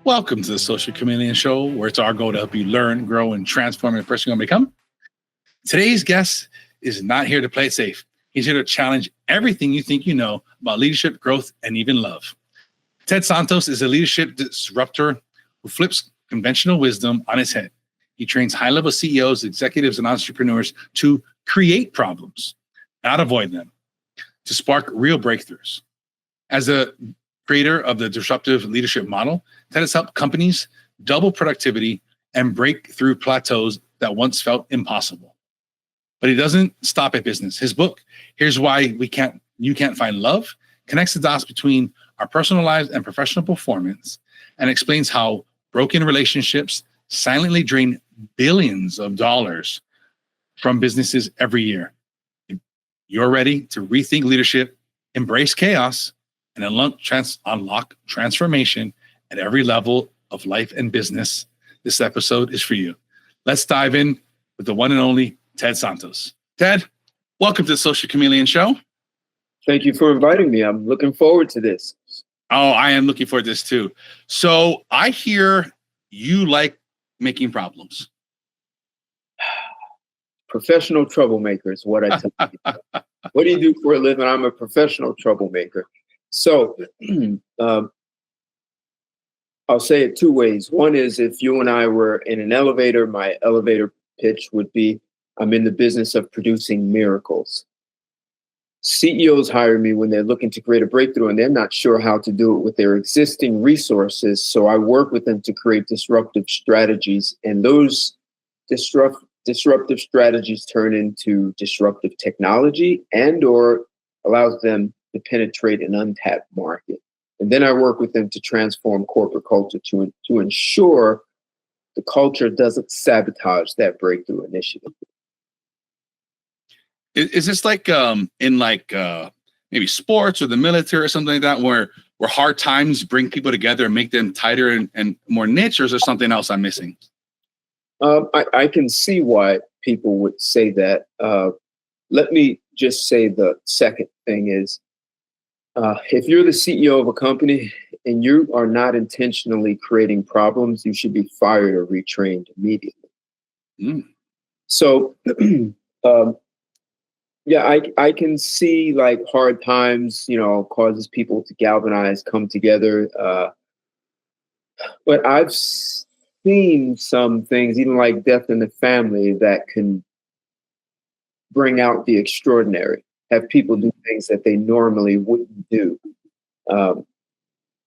Welcome to the Social Chameleon Show, where it's our goal to help you learn, grow, and transform the person you're going to become. Today's guest is not here to play it safe. He's here to challenge everything you think you know about leadership, growth, and even love. Ted Santos is a leadership disruptor who flips conventional wisdom on its head. He trains high-level CEOs, executives, and entrepreneurs to create problems, not avoid them, to spark real breakthroughs. As a creator of the disruptive leadership model, Ted has helped companies double productivity and break through plateaus that once felt impossible. But he doesn't stop at business. His book, Here's Why You Can't Find Love, connects the dots between our personal lives and professional performance and explains how broken relationships silently drain billions of dollars from businesses every year. You're ready to rethink leadership, embrace chaos, and unlock transformation at every level of life and business. This episode is for you. Let's dive in with the one and only Ted Santos. Ted, welcome to the Social Chameleon Show. Thank you for inviting me. I'm looking forward to this. Oh, I am looking forward to this too. So I hear you like making problems. Professional troublemaker is what I tell you. What do you do for a living? I'm a professional troublemaker. So I'll say it two ways. One is if you and I were in an elevator, my elevator pitch would be, I'm in the business of producing miracles. CEOs hire me when they're looking to create a breakthrough and they're not sure how to do it with their existing resources. So I work with them to create disruptive strategies, and those disruptive strategies turn into disruptive technology and or allows them to penetrate an untapped market. And then I work with them to transform corporate culture to ensure the culture doesn't sabotage that breakthrough initiative. Is this like in maybe sports or the military or something like that, where hard times bring people together and make them tighter and more niche, or is there something else I'm missing? I can see why people would say that. Let me just say the second thing is, if you're the CEO of a company and you are not intentionally creating problems, you should be fired or retrained immediately. So, yeah, I can see like hard times, causes people to galvanize, come together. But I've seen some things, even like death in the family, that can bring out the extraordinary, have people do things that they normally wouldn't do.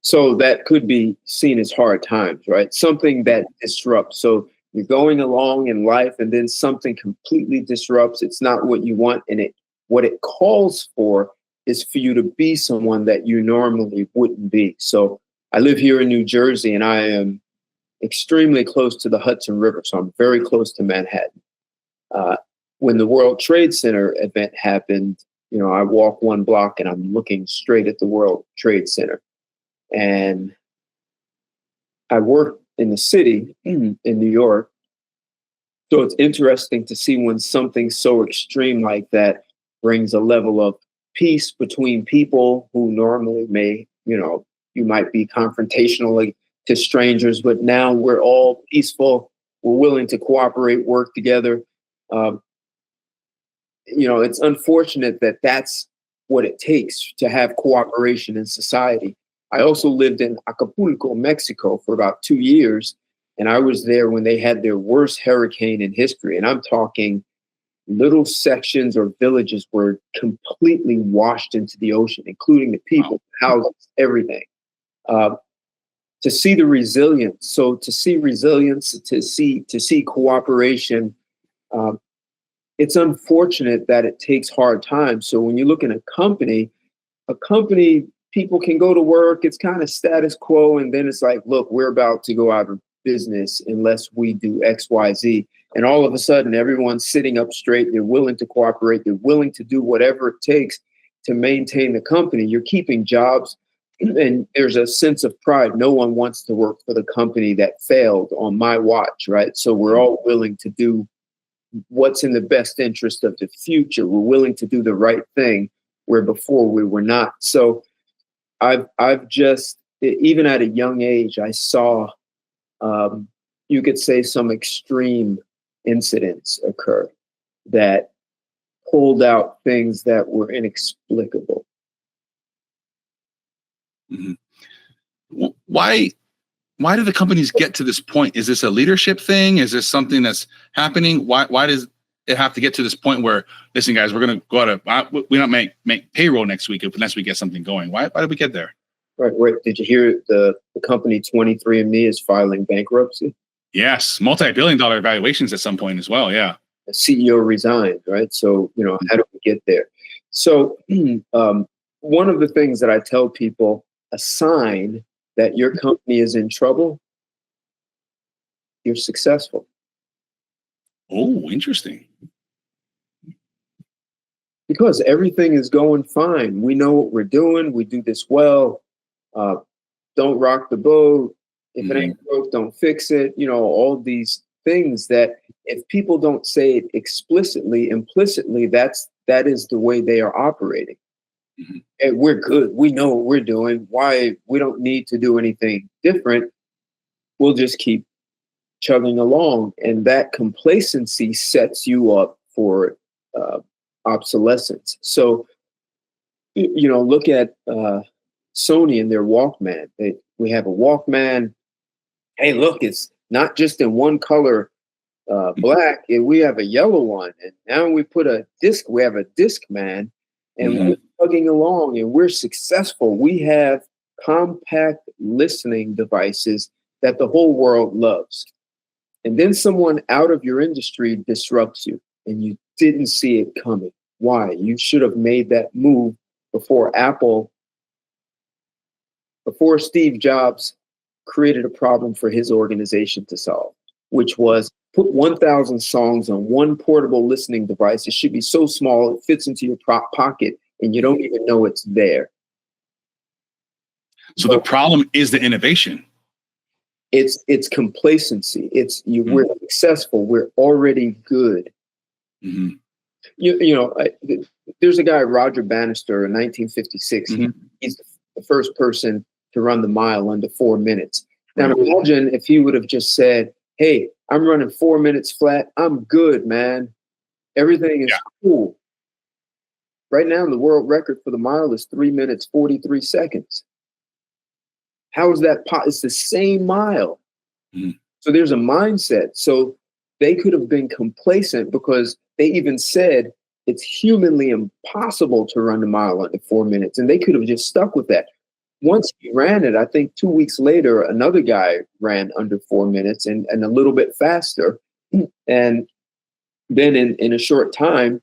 So that could be seen as hard times, right? Something that disrupts. So you're going along in life and then something completely disrupts. It's not what you want. And what it calls for is for you to be someone that you normally wouldn't be. So I live here in New Jersey and I am extremely close to the Hudson River. So I'm very close to Manhattan. When the World Trade Center event happened, I walk one block and I'm looking straight at the World Trade Center. And I work in the city in New York. So it's interesting to see when something so extreme like that brings a level of peace between people who normally may, you might be confrontational to strangers, but now we're all peaceful. We're willing to cooperate, work together. It's unfortunate that that's what it takes to have cooperation in society. I also lived in Acapulco, Mexico for about 2 years, and I was there when they had their worst hurricane in history. And I'm talking little sections or villages were completely washed into the ocean, including the people, houses, everything. To see the resilience, to see cooperation, it's unfortunate that it takes hard times. So when you look in a company, people can go to work, it's kind of status quo, and then it's like, look, we're about to go out of business unless we do X, Y, Z. And all of a sudden, everyone's sitting up straight. They're willing to cooperate. They're willing to do whatever it takes to maintain the company. You're keeping jobs, and there's a sense of pride. No one wants to work for the company that failed on my watch, right? So we're all willing to do what's in the best interest of the future. We're willing to do the right thing where before we were not. So I've just even at a young age, I saw, you could say, some extreme incidents occur that pulled out things that were inexplicable. Mm-hmm. Why do the companies get to this point? Is this a leadership thing? Is this something that's happening? Why does it have to get to this point where, listen, guys, we're going to go out we don't make payroll next week unless we get something going? Why did we get there? Right. Did you hear the company 23andMe is filing bankruptcy? Yes, multi-billion-dollar valuations at some point as well. Yeah, the CEO resigned. Right. So how do we get there? So one of the things that I tell people, a sign that your company is in trouble, you're successful. Oh, interesting. Because everything is going fine. We know what we're doing. We do this well. Don't rock the boat. If it ain't broke, don't fix it. All these things that if people don't say it explicitly, implicitly, that is the way they are operating. Mm-hmm. And we're good. We know what we're doing. Why? We don't need to do anything different. We'll just keep chugging along. And that complacency sets you up for obsolescence. So, look at Sony and their Walkman. We have a Walkman. Hey, look, it's not just in one color, black. We have a yellow one. And now we put a disc. We have a Discman. And we're plugging along and we're successful. We have compact listening devices that the whole world loves. And then someone out of your industry disrupts you and you didn't see it coming. Why? You should have made that move before Steve Jobs created a problem for his organization to solve, which was put 1,000 songs on one portable listening device. It should be so small, it fits into your pocket, and you don't even know it's there. So the problem is the innovation. It's complacency. We're successful. We're already good. Mm-hmm. There's a guy, Roger Bannister, in 1956. Mm-hmm. He's the first person to run the mile under 4 minutes. Now imagine if he would have just said, hey, I'm running 4 minutes flat. I'm good, man. Everything is cool. Right now, the world record for the mile is 3 minutes, 43 seconds. How is that? It's the same mile. Mm-hmm. So there's a mindset. So they could have been complacent because they even said it's humanly impossible to run the mile under 4 minutes. And they could have just stuck with that. Once he ran it, I think 2 weeks later, another guy ran under 4 minutes and a little bit faster. And then in a short time,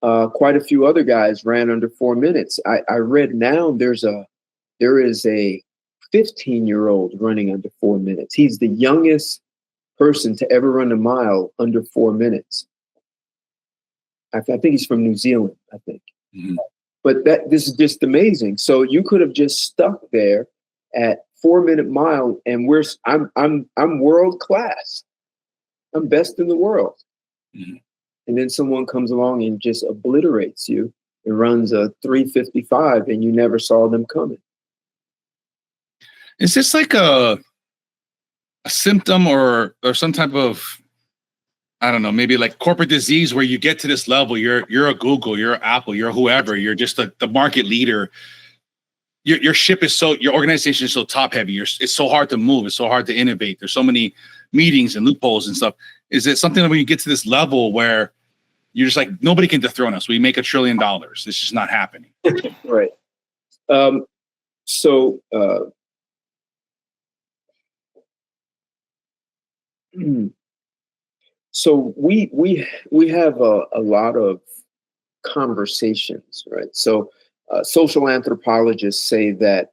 quite a few other guys ran under 4 minutes. I read now there is a 15-year-old running under 4 minutes. He's the youngest person to ever run a mile under 4 minutes. I think he's from New Zealand, I think. Mm-hmm. But this is just amazing. So you could have just stuck there at 4 minute mile, and I'm world class. I'm best in the world. Mm-hmm. And then someone comes along and just obliterates you and runs a 3:55, and you never saw them coming. Is this like a symptom or some type of, I don't know, maybe like corporate disease where you get to this level, you're a Google, you're an Apple, you're whoever, you're just the market leader. Your ship is your organization is so top heavy. It's so hard to move. It's so hard to innovate. There's so many meetings and loopholes and stuff. Is it something that when you get to this level where you're just like, nobody can dethrone us. We make $1 trillion. It's just not happening. Right. So we have a lot of conversations, right? So social anthropologists say that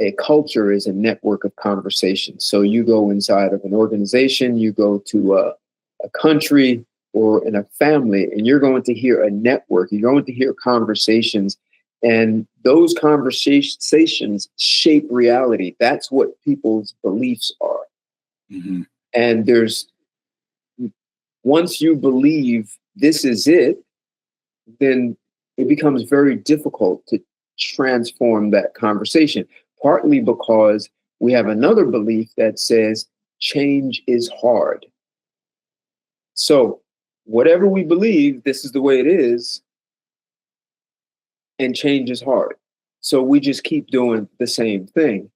a culture is a network of conversations. So you go inside of an organization, you go to a country or in a family, and you're going to hear a network. You're going to hear conversations, and those conversations shape reality. That's what people's beliefs are. Mm-hmm. And once you believe this is it, then it becomes very difficult to transform that conversation. partly because we have another belief that says change is hard. So whatever we believe, this is the way it is, and change is hard. So we just keep doing the same thing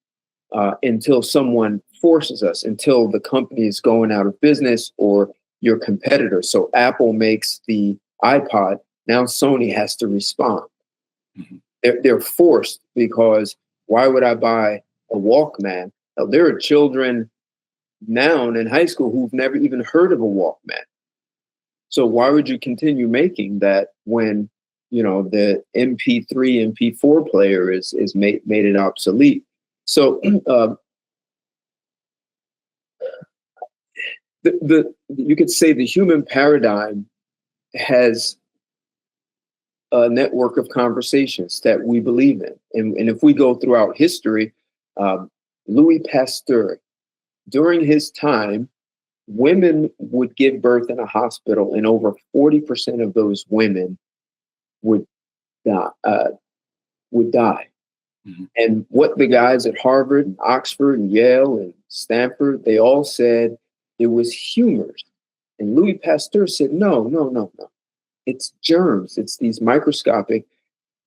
until someone forces us, until the company is going out of business or your competitor. So Apple makes the iPod. Now Sony has to respond. Mhm. They're forced, because why would I buy a Walkman? Now, there are children now in high school who've never even heard of a Walkman. So why would you continue making that when, the MP3, MP4 player is made it obsolete? So you could say the human paradigm has a network of conversations that we believe in. And if we go throughout history, Louis Pasteur, during his time, women would give birth in a hospital, and over 40% of those women would die. Mhm. And what the guys at Harvard, and Oxford, and Yale, and Stanford, they all said it was humors. And Louis Pasteur said, no, no, no, no. It's germs. It's these microscopic.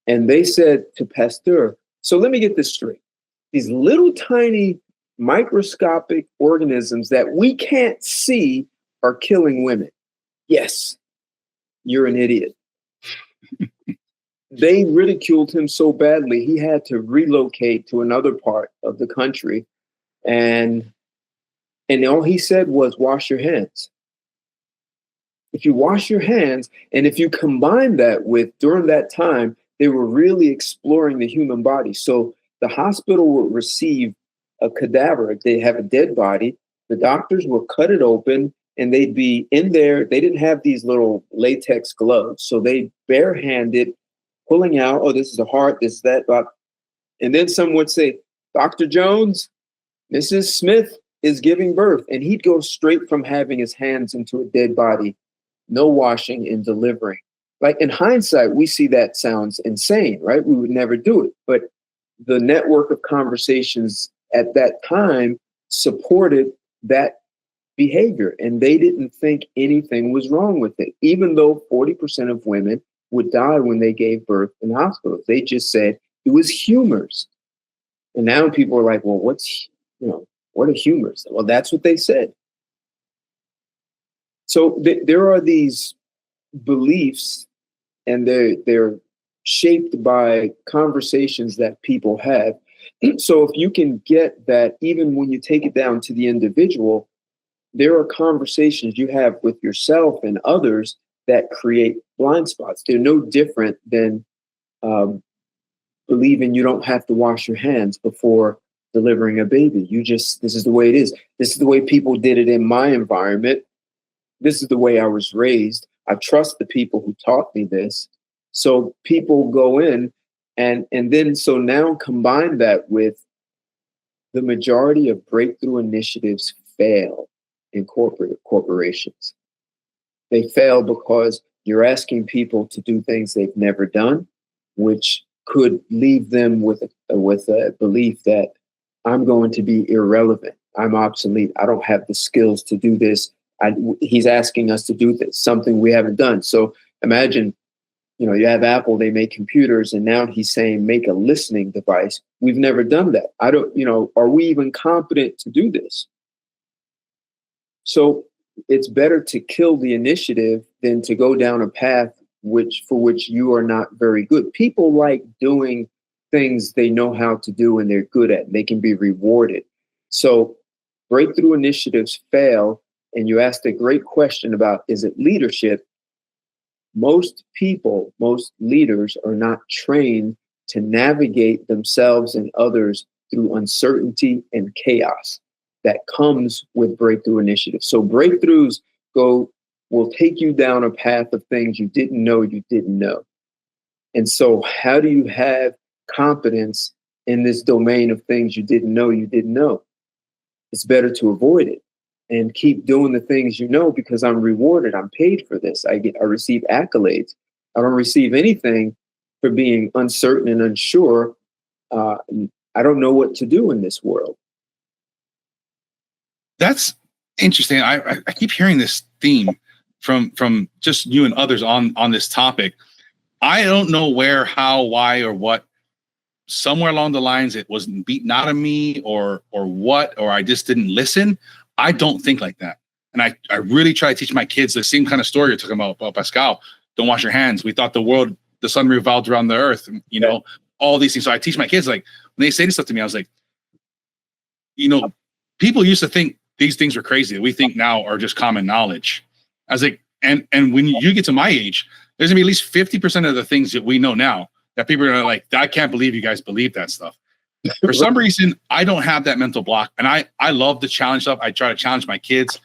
And they said to Pasteur, so let me get this straight. These little tiny microscopic organisms that we can't see are killing women. Yes, you're an idiot. They ridiculed him so badly, he had to relocate to another part of the country. And all he said was, wash your hands. If you wash your hands, and if you combine that with, during that time, they were really exploring the human body. So the hospital would receive a cadaver. If they have a dead body, the doctors will cut it open, and they'd be in there. They didn't have these little latex gloves. So they barehanded, pulling out, oh, this is a heart, this, that, blah. And then some would say, Dr. Jones, Mrs. Smith is giving birth. And he'd go straight from having his hands into a dead body, no washing, and delivering. Like, in hindsight, we see that sounds insane, right? We would never do it. But the network of conversations at that time supported that behavior, and they didn't think anything was wrong with it, even though 40% of women would die when they gave birth in hospitals. They just said it was humors. And now people are like, well, what are humors? Well, that's what they said. So there are these beliefs, and they're shaped by conversations that people have. So if you can get that, even when you take it down to the individual, there are conversations you have with yourself and others that create blind spots. They're no different than believing you don't have to wash your hands before delivering a baby. This is the way it is. This is the way people did it in my environment. This is the way I was raised. I trust the people who taught me this. So people go in, and then so now combine that with the majority of breakthrough initiatives fail in corporations. They fail because you're asking people to do things they've never done, which could leave them with a belief that I'm going to be irrelevant. I'm obsolete. I don't have the skills to do this. He's asking us to do this, something we haven't done. So imagine, you have Apple, they make computers, and now he's saying, make a listening device. We've never done that. Are we even competent to do this? So it's better to kill the initiative than to go down a path for which you are not very good. People like doing things they know how to do and they're good at. They can be rewarded. So breakthrough initiatives fail. And you asked a great question about, is it leadership? Most leaders are not trained to navigate themselves and others through uncertainty and chaos that comes with breakthrough initiatives. So breakthroughs will take you down a path of things you didn't know you didn't know. And so how do you have competence in this domain of things you didn't know you didn't know? It's better to avoid it and keep doing the things you know, because I'm rewarded. I'm paid for this. I receive accolades. I don't receive anything for being uncertain and unsure. I don't know what to do in this world. That's interesting. I keep hearing this theme from just you and others on this topic. I don't know where, how, why, or what. Somewhere along the lines, it was beaten out of me, or what, or I just didn't listen. I don't think like that, and I really try to teach my kids the same kind of story you're talking about Pascal. Don't wash your hands. We thought the sun revolved around the earth, and, all these things. So I teach my kids, like, when they say this stuff to me, I was like, people used to think these things were crazy that we think now are just common knowledge. I was like, and when you get to my age, there's gonna be at least 50% of the things that we know now that people are like, I can't believe you guys believe that stuff. For some reason, I don't have that mental block. And I love to challenge stuff. I try to challenge my kids.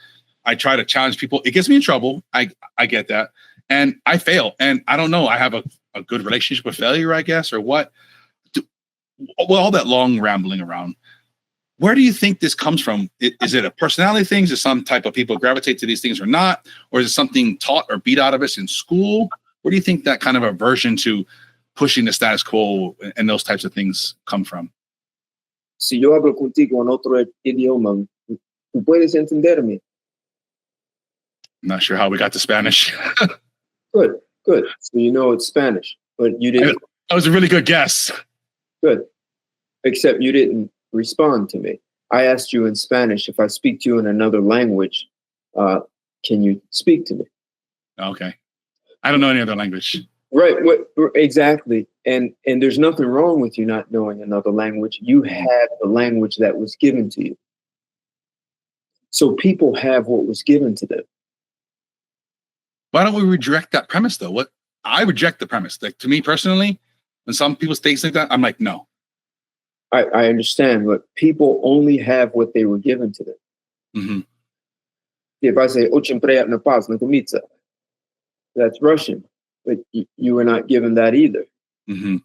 I try to challenge people. It gets me in trouble. I get that. And I fail. And I don't know. I have a good relationship with failure, I guess, or what. Well, all that long rambling around. Where do you think this comes from? Is it a personality thing? Is it some type of people gravitate to these things or not? Or is it something taught or beat out of us in school? Where do you think that kind of aversion to pushing the status quo and those types of things come from? Si yo hablo contigo en otro idioma, ¿tú puedes entenderme? I'm not sure how we got to Spanish. Good. So it's Spanish, but you didn't. That was a really good guess. Good. Except you didn't respond to me. I asked you in Spanish, if I speak to you in another language, can you speak to me? Okay. I don't know any other language. Right. Exactly. And there's nothing wrong with you not knowing another language. You have the language that was given to you. So people have what was given to them. Why don't we reject that premise, though? I reject the premise. Like, to me personally, when some people say things like that, I'm like, no. I understand, but people only have what they were given to them. Mm-hmm. If I say, "Очень приятно познакомиться," that's Russian, but you were not given that either. Mm-hmm.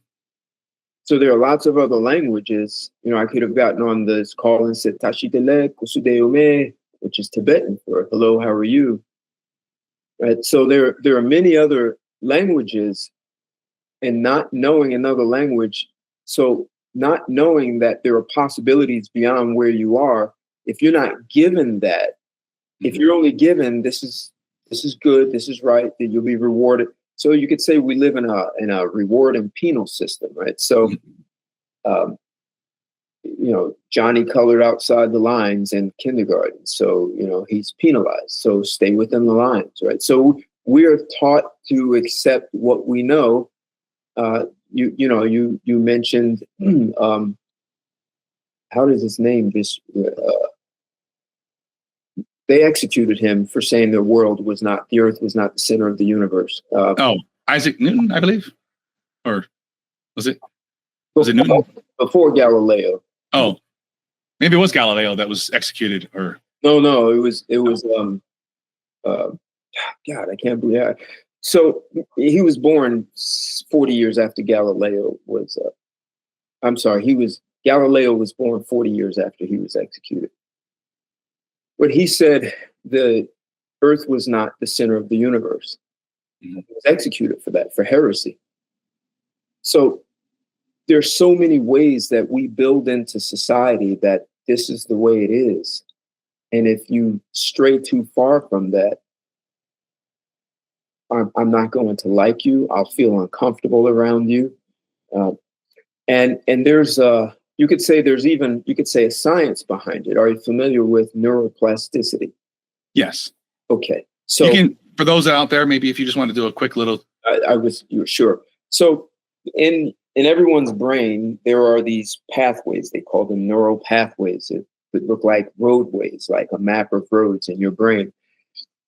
So there are lots of other languages. I could have gotten on this call and said "Tashitele kusudeume," which is Tibetan for "Hello, how are you?" Right. So there are many other languages, and not knowing another language. So not knowing that there are possibilities beyond where you are. If you're not given that, if you're only given this is good, this is right, that you'll be rewarded. So you could say we live in a reward and penal system, right? So, Johnny colored outside the lines in kindergarten, so he's penalized. So stay within the lines, right? So we are taught to accept what we know. You mentioned how does his name just they executed him for saying the earth was not the center of the universe. Isaac Newton, I believe, or was it Newton before Galileo? Oh, maybe it was Galileo that was executed, or no, it was God, I can't believe that. So he was born 40 years after Galileo was. Galileo was born 40 years after he was executed. But he said the earth was not the center of the universe. Mm-hmm. He was executed for that, for heresy. So there's so many ways that we build into society that this is the way it is. And if you stray too far from that, I'm not going to like you. I'll feel uncomfortable around you. And there's you could say a science behind it. Are you familiar with neuroplasticity? Yes. Okay. So for those out there, maybe if you just want to do a quick little. You were sure. So in everyone's brain, there are these pathways. They call them neural pathways that look like roadways, like a map of roads in your brain.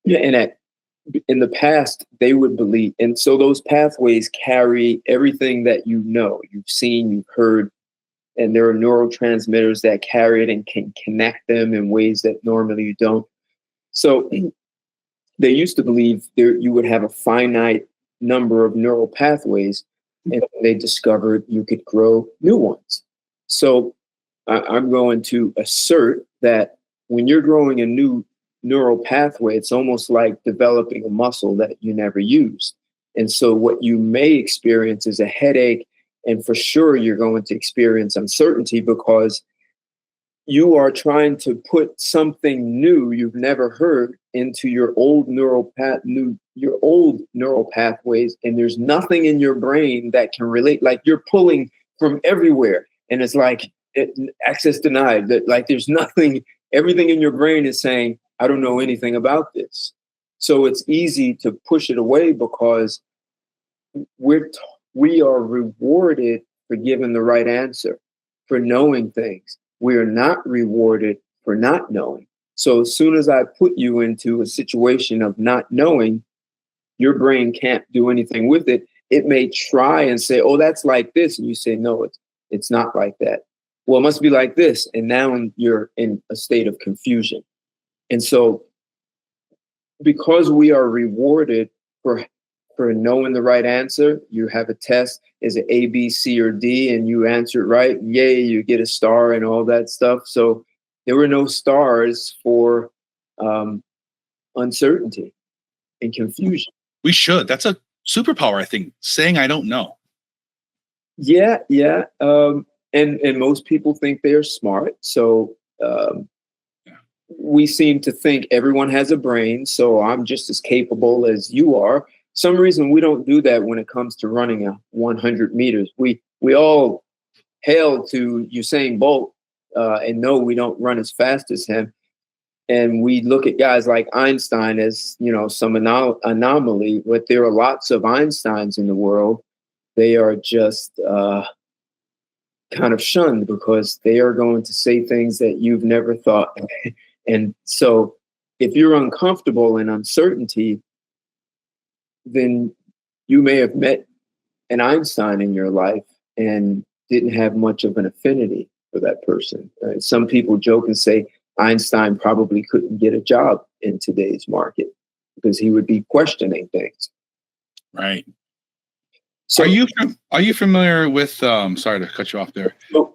And in the past, they would believe, and so those pathways carry everything that you've seen, you've heard, and there are neurotransmitters that carry it and can connect them in ways that normally you don't. So they used to believe you would have a finite number of neural pathways, and they discovered you could grow new ones. So I'm going to assert that when you're growing a new neural pathway, it's almost like developing a muscle that you never used. And so what you may experience is a headache And for sure, you're going to experience uncertainty because you are trying to put something new you've never heard into your old neural pathways, and there's nothing in your brain that can relate. Like you're pulling from everywhere, and it's like access denied. That like there's nothing. Everything in your brain is saying, "I don't know anything about this." So it's easy to push it away because we are rewarded for giving the right answer, for knowing things. We are not rewarded for not knowing. So as soon as I put you into a situation of not knowing, your brain can't do anything with it. It may try and say, "Oh, that's like this," and you say, "No, it's not like that." Well, it must be like this, and now you're in a state of confusion. And so, because we are rewarded for knowing the right answer, you have a test, is it A, B, C, or D, and you answer it right, yay, you get a star and all that stuff. So there were no stars for uncertainty and confusion. We should. That's a superpower, I think, saying I don't know. Yeah. And most people think they're smart. So we seem to think everyone has a brain, so I'm just as capable as you are. Some reason we don't do that when it comes to running a 100 meters. We all hail to Usain Bolt and know we don't run as fast as him. And we look at guys like Einstein as, some anomaly, but there are lots of Einsteins in the world. They are just kind of shunned because they are going to say things that you've never thought. And so if you're uncomfortable in uncertainty, then you may have met an Einstein in your life and didn't have much of an affinity for that person. Right? Some people joke and say Einstein probably couldn't get a job in today's market because he would be questioning things. Right. So are you familiar with, sorry to cut you off there. So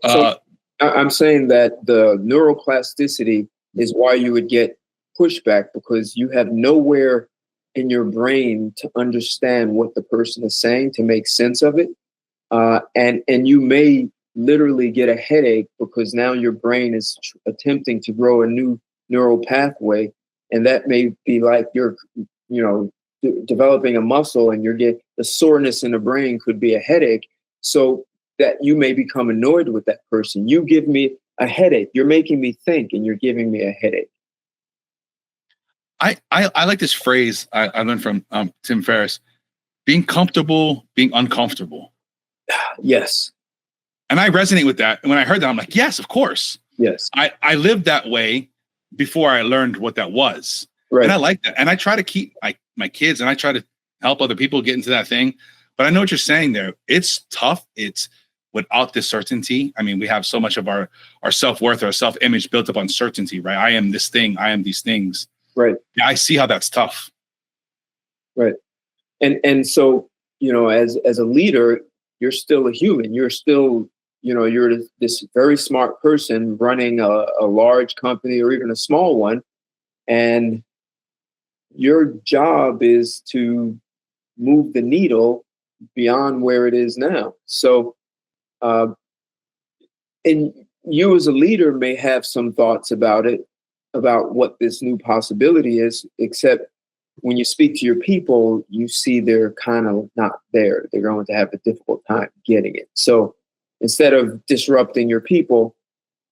I'm saying that the neuroplasticity is why you would get pushback, because you have nowhere in your brain to understand what the person is saying, to make sense of it. And you may literally get a headache because now your brain is attempting to grow a new neural pathway. And that may be like you're, developing a muscle and you're getting the soreness in the brain could be a headache. So that you may become annoyed with that person. You give me a headache. You're making me think and you're giving me a headache. I like this phrase I learned from Tim Ferriss: being comfortable, being uncomfortable. Yes. And I resonate with that. And when I heard that, I'm like, yes, of course. Yes. I lived that way before I learned what that was. Right. And I like that. And I try to keep my kids, and I try to help other people get into that thing. But I know what you're saying there. It's tough. It's without this certainty. I mean, we have so much of our self-worth, our self-image built up on certainty, right? I am this thing. I am these things. Right. Yeah, I see how that's tough. Right. And so, as a leader, you're still a human. You're still, you're this very smart person running a large company or even a small one. And your job is to move the needle beyond where it is now. So, and you as a leader may have some thoughts about it, about what this new possibility is, except when you speak to your people, you see they're kind of not there. They're going to have a difficult time getting it. So instead of disrupting your people,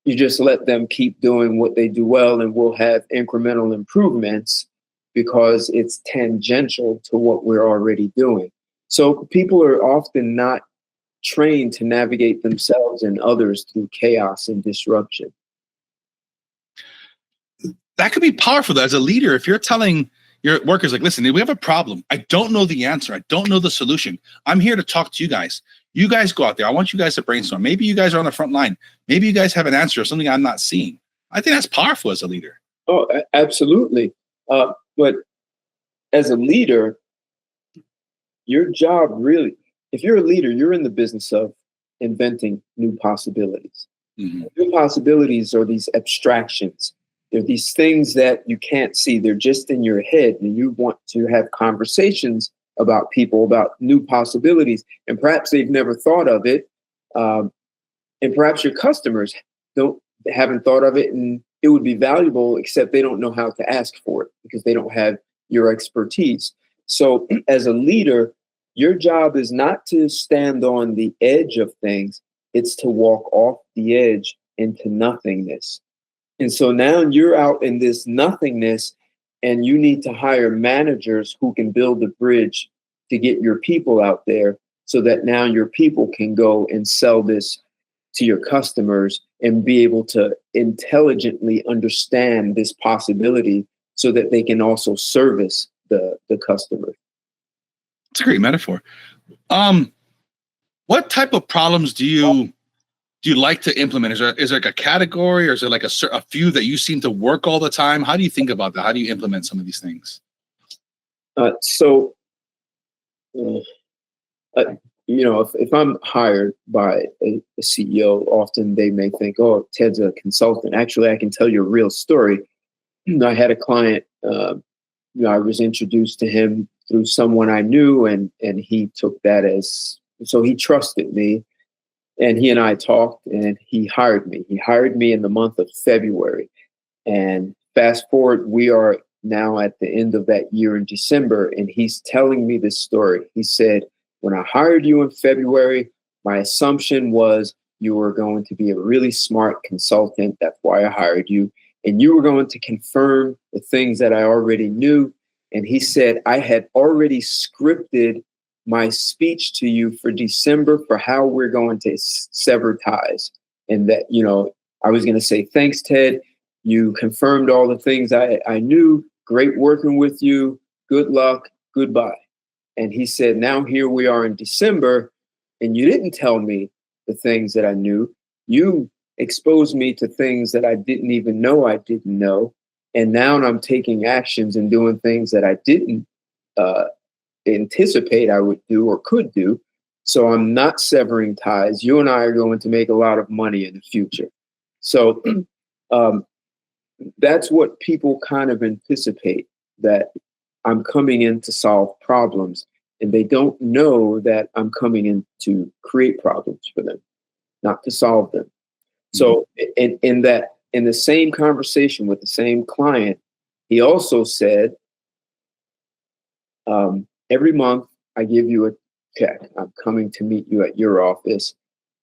you just let them keep doing what they do well, and we'll have incremental improvements because it's tangential to what we're already doing. So people are often not trained to navigate themselves and others through chaos and disruption. That could be powerful though, as a leader. If you're telling your workers, like, listen, we have a problem. I don't know the answer. I don't know the solution. I'm here to talk to you guys. You guys go out there. I want you guys to brainstorm. Maybe you guys are on the front line. Maybe you guys have an answer or something I'm not seeing. I think that's powerful as a leader. Oh, absolutely. But as a leader, your job really, if you're a leader, you're in the business of inventing new possibilities. Mm-hmm. New possibilities are these abstractions. They're these things that you can't see. They're just in your head, and you want to have conversations about people, about new possibilities. And perhaps they've never thought of it, Um, and perhaps your customers haven't thought of it, and it would be valuable, except they don't know how to ask for it because they don't have your expertise. So as a leader, your job is not to stand on the edge of things, it's to walk off the edge into nothingness. And so now you're out in this nothingness, and you need to hire managers who can build a bridge to get your people out there so that now your people can go and sell this to your customers and be able to intelligently understand this possibility so that they can also service the customer. It's a great metaphor. What type of problems do you like to implement? Is there like a category, or is there like a few that you seem to work all the time? How do you think about that? How do you implement some of these things? If I'm hired by a CEO, often they may think, oh, Ted's a consultant. Actually, I can tell you a real story. I had a client, I was introduced to him through someone I knew, and he took that so he trusted me, and he and I talked, and he hired me. He hired me in the month of February. And fast forward, we are now at the end of that year in December, and he's telling me this story. He said, when I hired you in February, my assumption was you were going to be a really smart consultant. That's why I hired you. And you were going to confirm the things that I already knew. And he said, I had already scripted my speech to you for December for how we're going to sever ties. And that, I was going to say, thanks, Ted. You confirmed all the things I knew. Great working with you. Good luck. Goodbye. And he said, now here we are in December, and you didn't tell me the things that I knew. You exposed me to things that I didn't even know I didn't know. And now I'm taking actions and doing things that I didn't anticipate I would do or could do. So I'm not severing ties. You and I are going to make a lot of money in the future. So that's what people kind of anticipate, that I'm coming in to solve problems, and they don't know that I'm coming in to create problems for them, not to solve them. So in the same conversation with the same client, he also said, every month I give you a check. I'm coming to meet you at your office,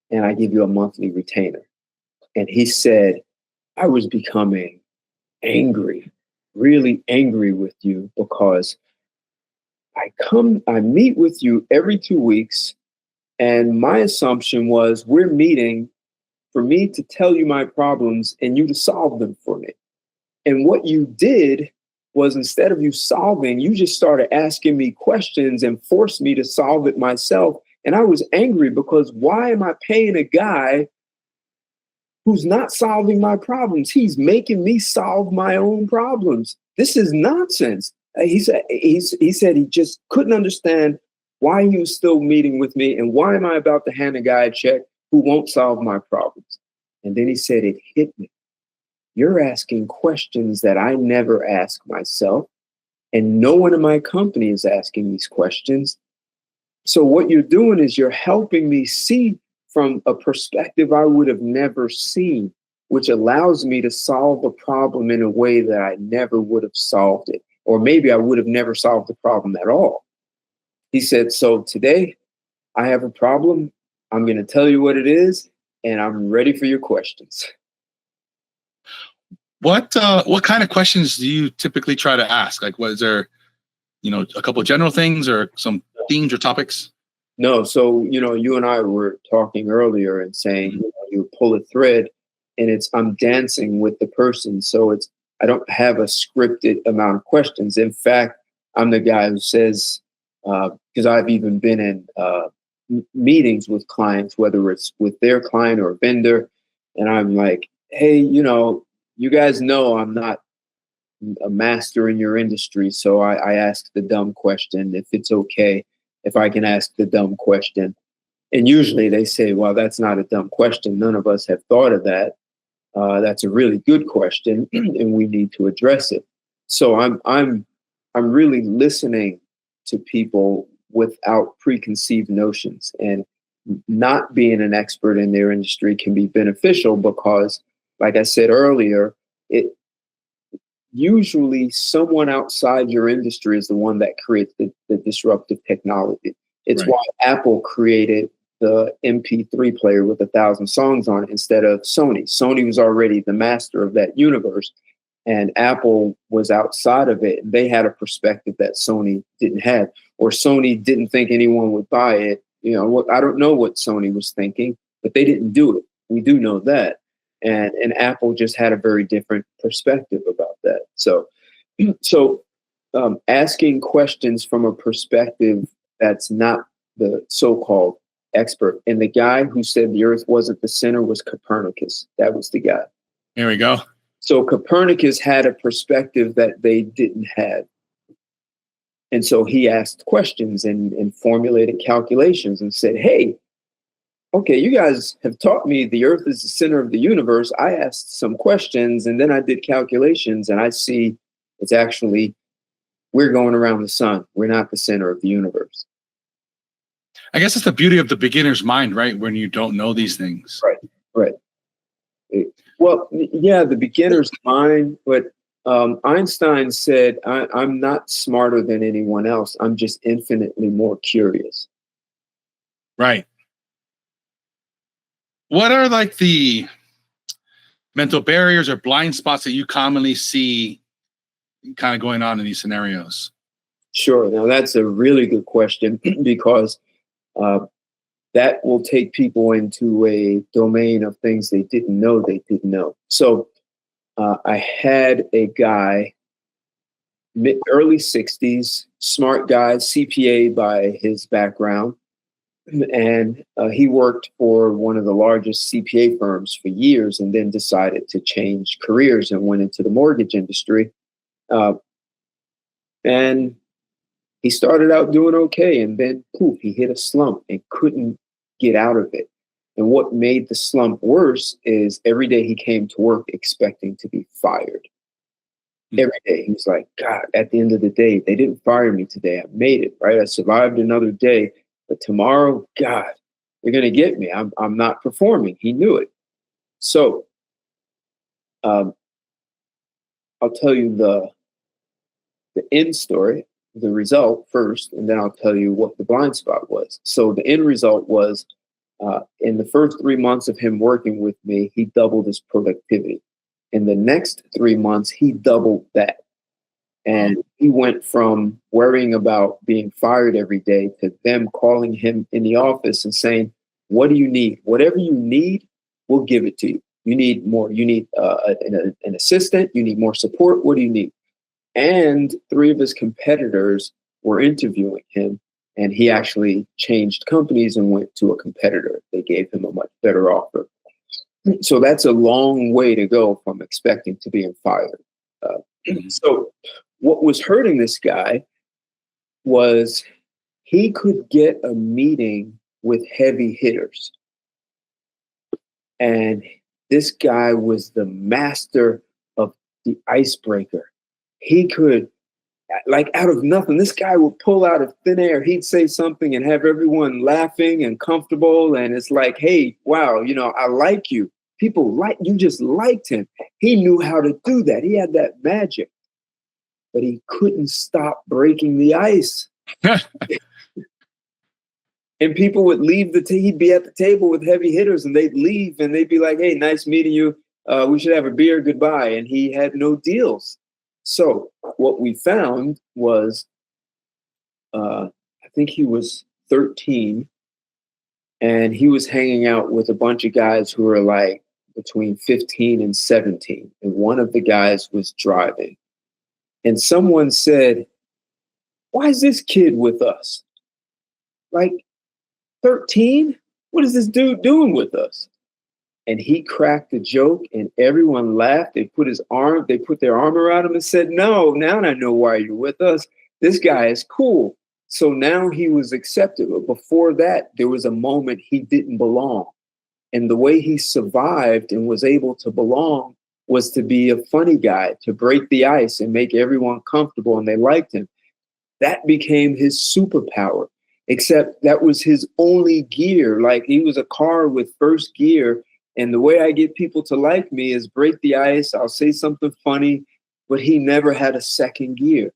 and I give you a monthly retainer. And he said, I was becoming angry, really angry with you, because I meet with you every 2 weeks, and my assumption was we're meeting for me to tell you my problems and you to solve them for me. And what you did was, instead of you solving, you just started asking me questions and forced me to solve it myself. And I was angry because why am I paying a guy who's not solving my problems? He's making me solve my own problems. This is nonsense. He said he just couldn't understand why he was still meeting with me, and why am I about to hand a guy a check who won't solve my problems? And then he said, it hit me. You're asking questions that I never ask myself, and no one in my company is asking these questions. So what you're doing is you're helping me see from a perspective I would have never seen, which allows me to solve a problem in a way that I never would have solved it. Or maybe I would have never solved the problem at all. He said, so today I have a problem. I'm going to tell you what it is, and I'm ready for your questions. What kind of questions do you typically try to ask? Like, was there, a couple of general things or some themes or topics? No. So, you and I were talking earlier and saying, you pull a thread, and I'm dancing with the person. So I don't have a scripted amount of questions. In fact, I'm the guy who says, because I've even been in meetings with clients, whether it's with their client or a vendor, and I'm like, hey, you guys know I'm not a master in your industry, so I ask the dumb question, if it's okay if I can ask the dumb question. And usually they say, well, that's not a dumb question. None of us have thought of that. That's a really good question, and we need to address it. So I'm really listening to people without preconceived notions. And not being an expert in their industry can be beneficial because, like I said earlier, it usually someone outside your industry is the one that creates the disruptive technology. It's Right. why Apple created the MP3 player with 1,000 songs on it instead of Sony. Sony was already the master of that universe, and Apple was outside of it. They had a perspective that Sony didn't have, or Sony didn't think anyone would buy it. I don't know what Sony was thinking, but they didn't do it. We do know that. And Apple just had a very different perspective about that. So asking questions from a perspective that's not the so-called expert. And the guy who said the earth wasn't the center was Copernicus. That was the guy. There we go. So Copernicus had a perspective that they didn't have. And so he asked questions and formulated calculations and said, hey, okay, you guys have taught me the earth is the center of the universe. I asked some questions and then I did calculations and I see it's actually, we're going around the sun. We're not the center of the universe. I guess it's the beauty of the beginner's mind, right? When you don't know these things. Right. Well, yeah, the beginner's mind, but Einstein said, I'm not smarter than anyone else. I'm just infinitely more curious. Right. What are like the mental barriers or blind spots that you commonly see kind of going on in these scenarios? Sure. Now, that's a really good question because that will take people into a domain of things they didn't know. So I had a guy, early 60s, smart guy, CPA by his background. And he worked for one of the largest CPA firms for years and then decided to change careers and went into the mortgage industry. And he started out doing okay. And then, poof, he hit a slump and couldn't get out of it. And what made the slump worse is every day he came to work expecting to be fired. Every day he was like, God, at the end of the day, they didn't fire me today. I made it, right? I survived another day. But tomorrow, God, they're going to get me. I'm not performing. He knew it. So I'll tell you the end story, the result first, and then I'll tell you what the blind spot was. So the end result was in the first 3 months of him working with me, he doubled his productivity. In the next 3 months, he doubled that. And he went from worrying about being fired every day to them calling him in the office and saying, what do you need? Whatever you need, we'll give it to you. You need more. You need an assistant. You need more support. What do you need? And 3 of his competitors were interviewing him. And he actually changed companies and went to a competitor. They gave him a much better offer. So that's a long way to go from expecting to being fired. So what was hurting this guy was he could get a meeting with heavy hitters. And this guy was the master of the icebreaker. He could, like out of nothing, this guy would pull out of thin air. He'd say something and have everyone laughing and comfortable. And it's like, hey, wow, I like you. People like you, just liked him. He knew how to do that. He had that magic. But he couldn't stop breaking the ice. And people would leave he'd be at the table with heavy hitters and they'd leave and they'd be like, hey, nice meeting you. We should have a beer. Goodbye. And he had no deals. So what we found was, I think he was 13 and he was hanging out with a bunch of guys who were like between 15 and 17. And one of the guys was driving. And someone said, why is this kid with us? Like 13? What is this dude doing with us? And he cracked a joke and everyone laughed. They put their arm around him and said, no, now I know why you're with us. This guy is cool. So now he was accepted. But before that, there was a moment he didn't belong. And the way he survived and was able to belong was to be a funny guy, to break the ice and make everyone comfortable, and they liked him. That became his superpower. except that was his only gear. Like, he was a car with first gear. And the way I get people to like me is break the ice. I'll say something funny, but he never had a second gear.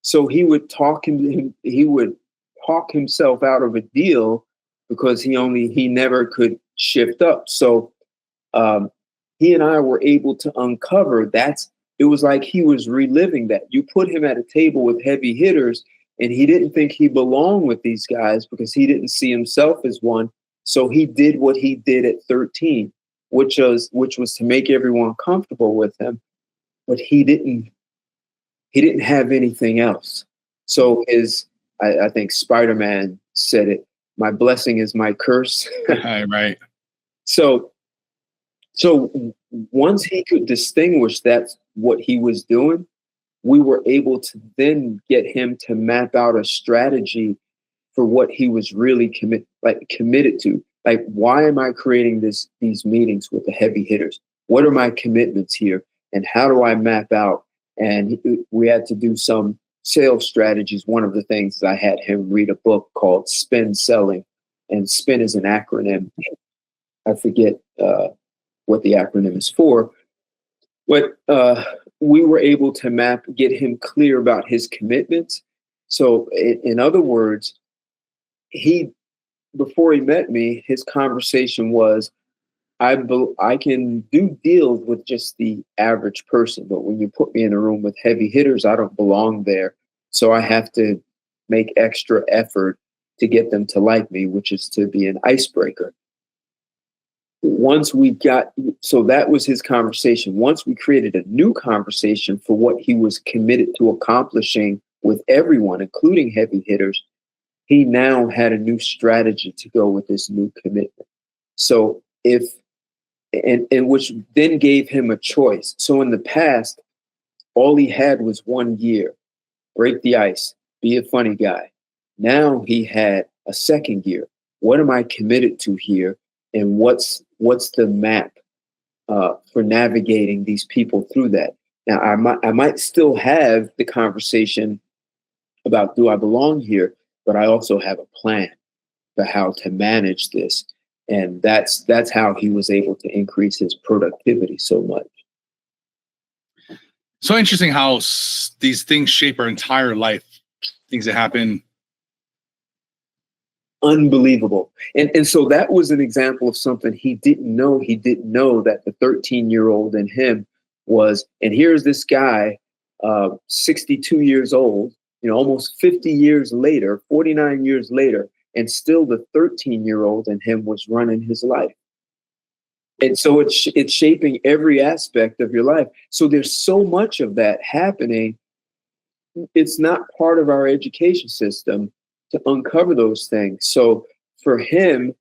So he would talk himself out of a deal because he never could shift up. So he and I were able to uncover it was like he was reliving that. You put him at a table with heavy hitters, and he didn't think he belonged with these guys because he didn't see himself as one. So he did what he did at 13, which was to make everyone comfortable with him, but he didn't have anything else. So I think Spider-Man said it, my blessing is my curse. Right. So once he could distinguish that's what he was doing, we were able to then get him to map out a strategy for what he was really committed to. Like, why am I creating these meetings with the heavy hitters? What are my commitments here? And how do I map out? And we had to do some sales strategies. One of the things is I had him read a book called Spin Selling, and SPIN is an acronym. I forget what the acronym is for, but we were able to get him clear about his commitments. So in other words, before he met me, his conversation was, I can do deals with just the average person, but when you put me in a room with heavy hitters, I don't belong there. So I have to make extra effort to get them to like me, which is to be an icebreaker. So that was his conversation. Once we created a new conversation for what he was committed to accomplishing with everyone, including heavy hitters, he now had a new strategy to go with this new commitment. So which then gave him a choice. So in the past, all he had was one gear: break the ice, be a funny guy. Now he had a second gear. What am I committed to here? And what's the map for navigating these people through that? Now, I might still have the conversation about, do I belong here? But I also have a plan for how to manage this. And that's how he was able to increase his productivity so much. So interesting how these things shape our entire life. Things that happen. Unbelievable. And so that was an example of something he didn't know. He didn't know that the 13-year-old in him was, and here's this guy, 62 years old, almost 50 years later, 49 years later, and still the 13-year-old in him was running his life. And so it's shaping every aspect of your life. So there's so much of that happening. It's not part of our education system to uncover those things. So for him,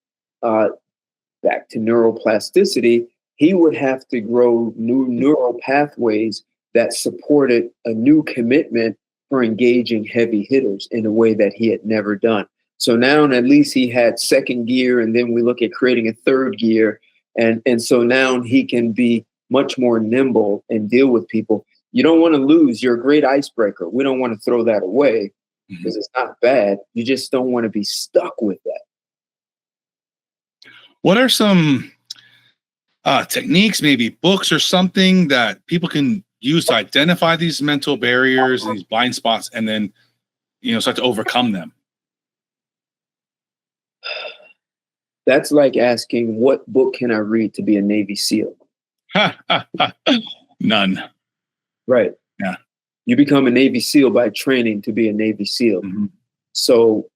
back to neuroplasticity, he would have to grow new neural pathways that supported a new commitment for engaging heavy hitters in a way that he had never done. So now at least he had second gear, and then we look at creating a third gear. And so now he can be much more nimble and deal with people. You don't want to lose. You're a great icebreaker. We don't want to throw that away because it's not bad. You just don't want to be stuck with that. What are some techniques, maybe books or something that people can use to identify these mental barriers and these blind spots, and then, start to overcome them? That's like asking, what book can I read to be a Navy SEAL? None. Right. Yeah. You become a Navy SEAL by training to be a Navy SEAL. Mm-hmm. So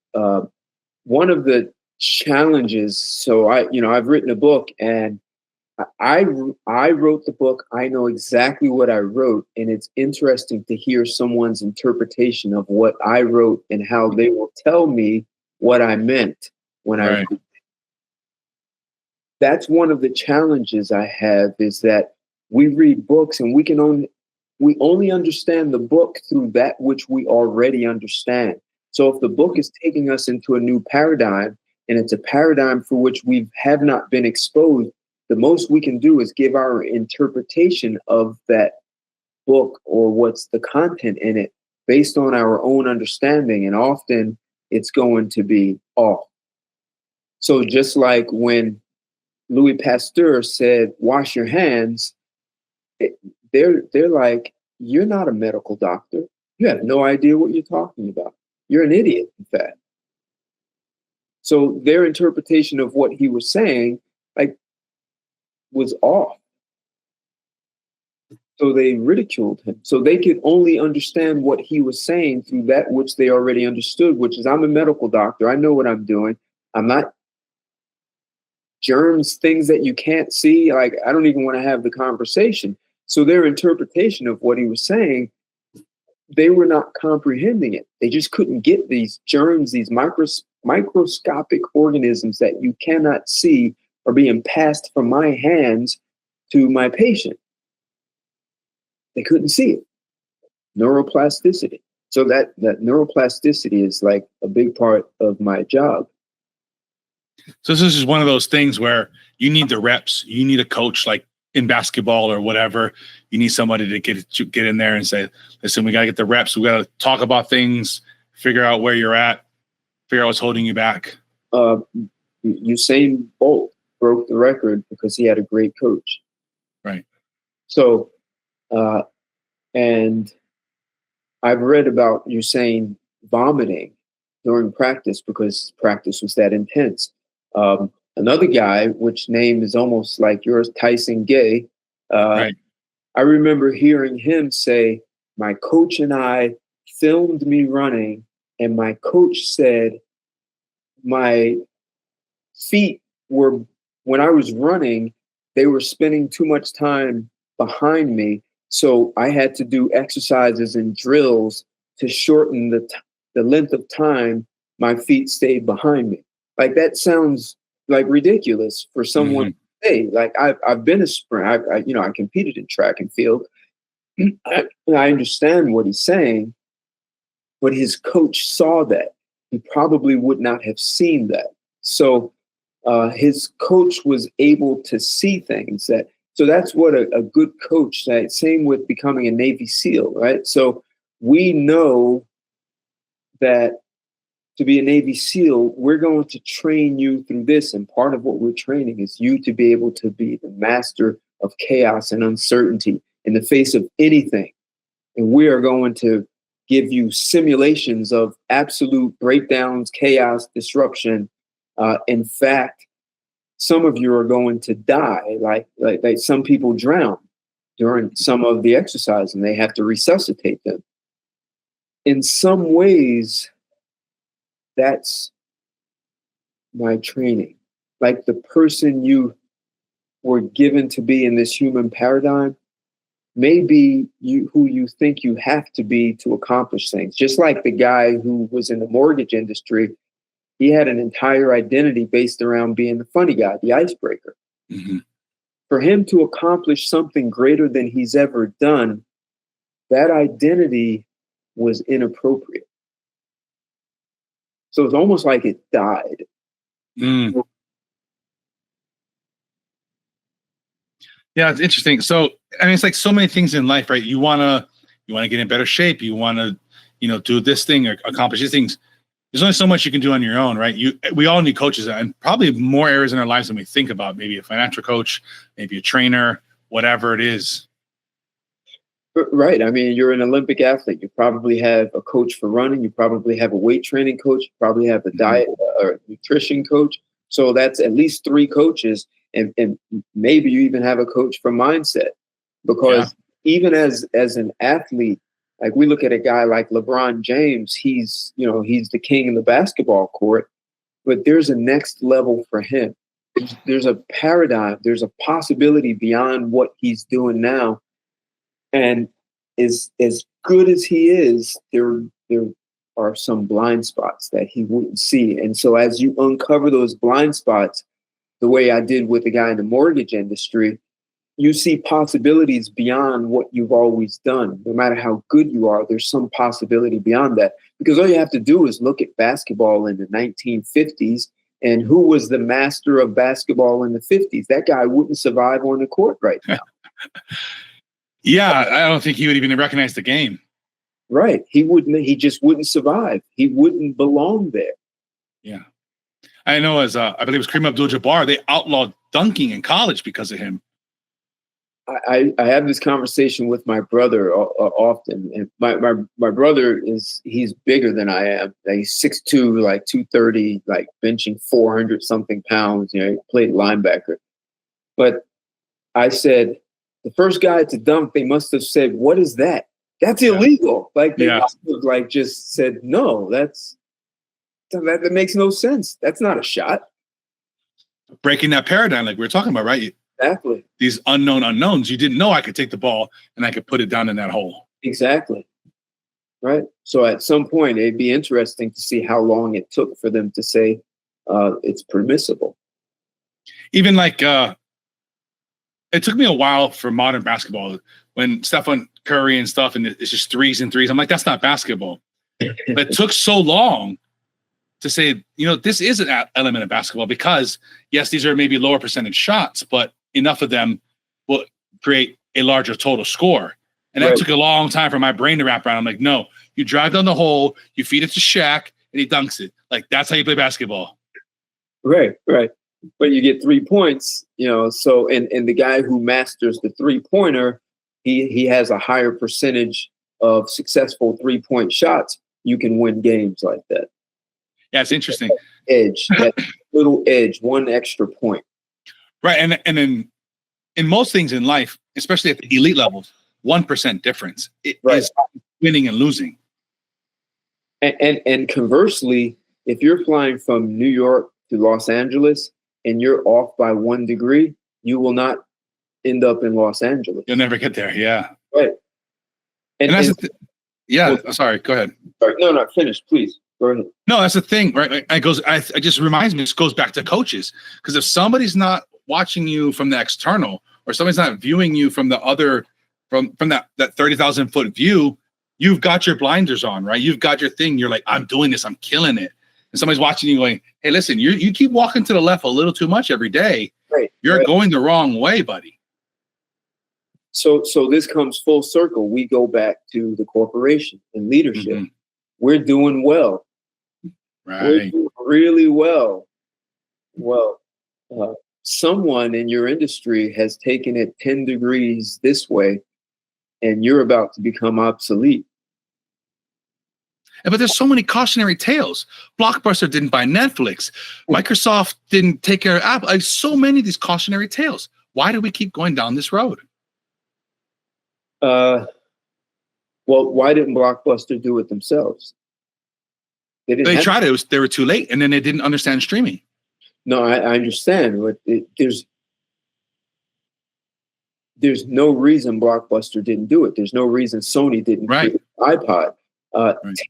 one of the challenges, I've written a book, and I wrote the book. I know exactly what I wrote, and it's interesting to hear someone's interpretation of what I wrote and how they will tell me what I meant when I wrote. That's one of the challenges I have, is that we read books and we only understand the book through that which we already understand. So if the book is taking us into a new paradigm, and it's a paradigm for which we have not been exposed, the most we can do is give our interpretation of that book or what's the content in it based on our own understanding. And often it's going to be off. So just like when Louis Pasteur said, wash your hands, they're like, you're not a medical doctor. You have no idea what you're talking about. You're an idiot, in fact. So their interpretation of what he was saying, like, was off. So they ridiculed him. So they could only understand what he was saying through that which they already understood, which is, I'm a medical doctor. I know what I'm doing. I'm not germs, things that you can't see. Like, I don't even want to have the conversation. So their interpretation of what he was saying, they were not comprehending it. They just couldn't get these germs, these microscopic organisms that you cannot see are being passed from my hands to my patient. They couldn't see it. Neuroplasticity. So that neuroplasticity is like a big part of my job. So this is one of those things where you need the reps. You need a coach, like in basketball or whatever. You need somebody to get in there and say, listen, we got to get the reps. We got to talk about things, figure out where you're at, figure out what's holding you back. Usain Bolt broke the record because he had a great coach. Right. So, and I've read about Usain vomiting during practice because practice was that intense. Another guy, which name is almost like yours, Tyson Gay. Right. I remember hearing him say, my coach and I filmed me running, and my coach said my feet were, when I was running, they were spending too much time behind me. So I had to do exercises and drills to shorten the length of time my feet stayed behind me. Like, that sounds like ridiculous for someone to say. Like, I've been a sprint. I competed in track and field. I understand what he's saying, but his coach saw that. He probably would not have seen that. So his coach was able to see things that. So that's what a good coach. Same with becoming a Navy SEAL, right? So we know that to be a Navy SEAL, we're going to train you through this. And part of what we're training is you to be able to be the master of chaos and uncertainty in the face of anything. And we are going to give you simulations of absolute breakdowns, chaos, disruption. In fact, some of you are going to die, like some people drown during some of the exercise and they have to resuscitate them. In some ways, that's my training. Like, the person you were given to be in this human paradigm may be who you think you have to be to accomplish things. Just like the guy who was in the mortgage industry, he had an entire identity based around being the funny guy, the icebreaker. Mm-hmm. For him to accomplish something greater than he's ever done, that identity was inappropriate. So it's almost like it died. Mm. Yeah, it's interesting. So, I mean, it's like so many things in life, right? You want to get in better shape. You want to, do this thing or accomplish these things. There's only so much you can do on your own, right? We all need coaches, and probably more areas in our lives than we think about. Maybe a financial coach, maybe a trainer, whatever it is. Right. I mean, you're an Olympic athlete. You probably have a coach for running. You probably have a weight training coach. You probably have a diet or nutrition coach. So that's at least 3 coaches. And maybe you even have a coach for mindset. Because even as an athlete, like, we look at a guy like LeBron James, he's the king in the basketball court, but there's a next level for him. There's a paradigm, there's a possibility beyond what he's doing now. And as good as he is, there are some blind spots that he wouldn't see. And so as you uncover those blind spots, the way I did with the guy in the mortgage industry, you see possibilities beyond what you've always done. No matter how good you are, there's some possibility beyond that. Because all you have to do is look at basketball in the 1950s, and who was the master of basketball in the 50s? That guy wouldn't survive on the court right now. Yeah, I don't think he would even recognize the game. Right. He just wouldn't survive. He wouldn't belong there. Yeah. I know I believe it was Kareem Abdul-Jabbar, they outlawed dunking in college because of him. I have this conversation with my brother often, and my brother he's bigger than I am. He's 6'2", like 230, like benching 400 something pounds. He played linebacker. But I said, the first guy to dunk, they must have said, "What is that? That's illegal." Like they must have like just said, "No, that makes no sense. That's not a shot." Breaking that paradigm, like we were talking about, right? Exactly. These unknown unknowns. You didn't know I could take the ball and I could put it down in that hole. Exactly. Right. So at some point, it'd be interesting to see how long it took for them to say it's permissible. Even like it took me a while for modern basketball when Stephen Curry and stuff, and it's just threes and threes. I'm like, that's not basketball. But it took so long to say, this is an element of basketball because, yes, these are maybe lower percentage shots, but enough of them will create a larger total score. And that took a long time for my brain to wrap around. I'm like, no, you drive down the hole, you feed it to Shaq, and he dunks it. Like, that's how you play basketball. Right. But you get 3 points, so and the guy who masters the 3-pointer, he has a higher percentage of successful 3-point shots. You can win games like that. Yeah, it's interesting. That little edge, one extra point. Right. And then in most things in life, especially at the elite levels, 1% difference is winning and losing. And conversely, if you're flying from New York to Los Angeles and you're off by 1 degree, you will not end up in Los Angeles. You'll never get there. Yeah. Right. And that's sorry. Go ahead. Sorry, no, finish, please. Go ahead. No, that's the thing, right? It just reminds me, this goes back to coaches. Because if somebody's not watching you from the external, or somebody's not viewing you from the other, from that 30,000 foot view, you've got your blinders on, right? You've got your thing. You're like, I'm doing this, I'm killing it. And somebody's watching you going, hey, listen, you keep walking to the left a little too much every day. Right. You're going the wrong way, buddy. So this comes full circle. We go back to the corporation and leadership. Mm-hmm. We're doing well. Right. We're doing really well. Well, someone in your industry has taken it 10 degrees this way, and you're about to become obsolete. But there's so many cautionary tales. Blockbuster didn't buy Netflix. Microsoft didn't take care of Apple. So many of these cautionary tales. Why do we keep going down this road? Well, why didn't Blockbuster do it themselves? They tried it. They were too late, and then they didn't understand streaming. No, I understand. But there's no reason Blockbuster didn't do it. There's no reason Sony didn't create an iPod.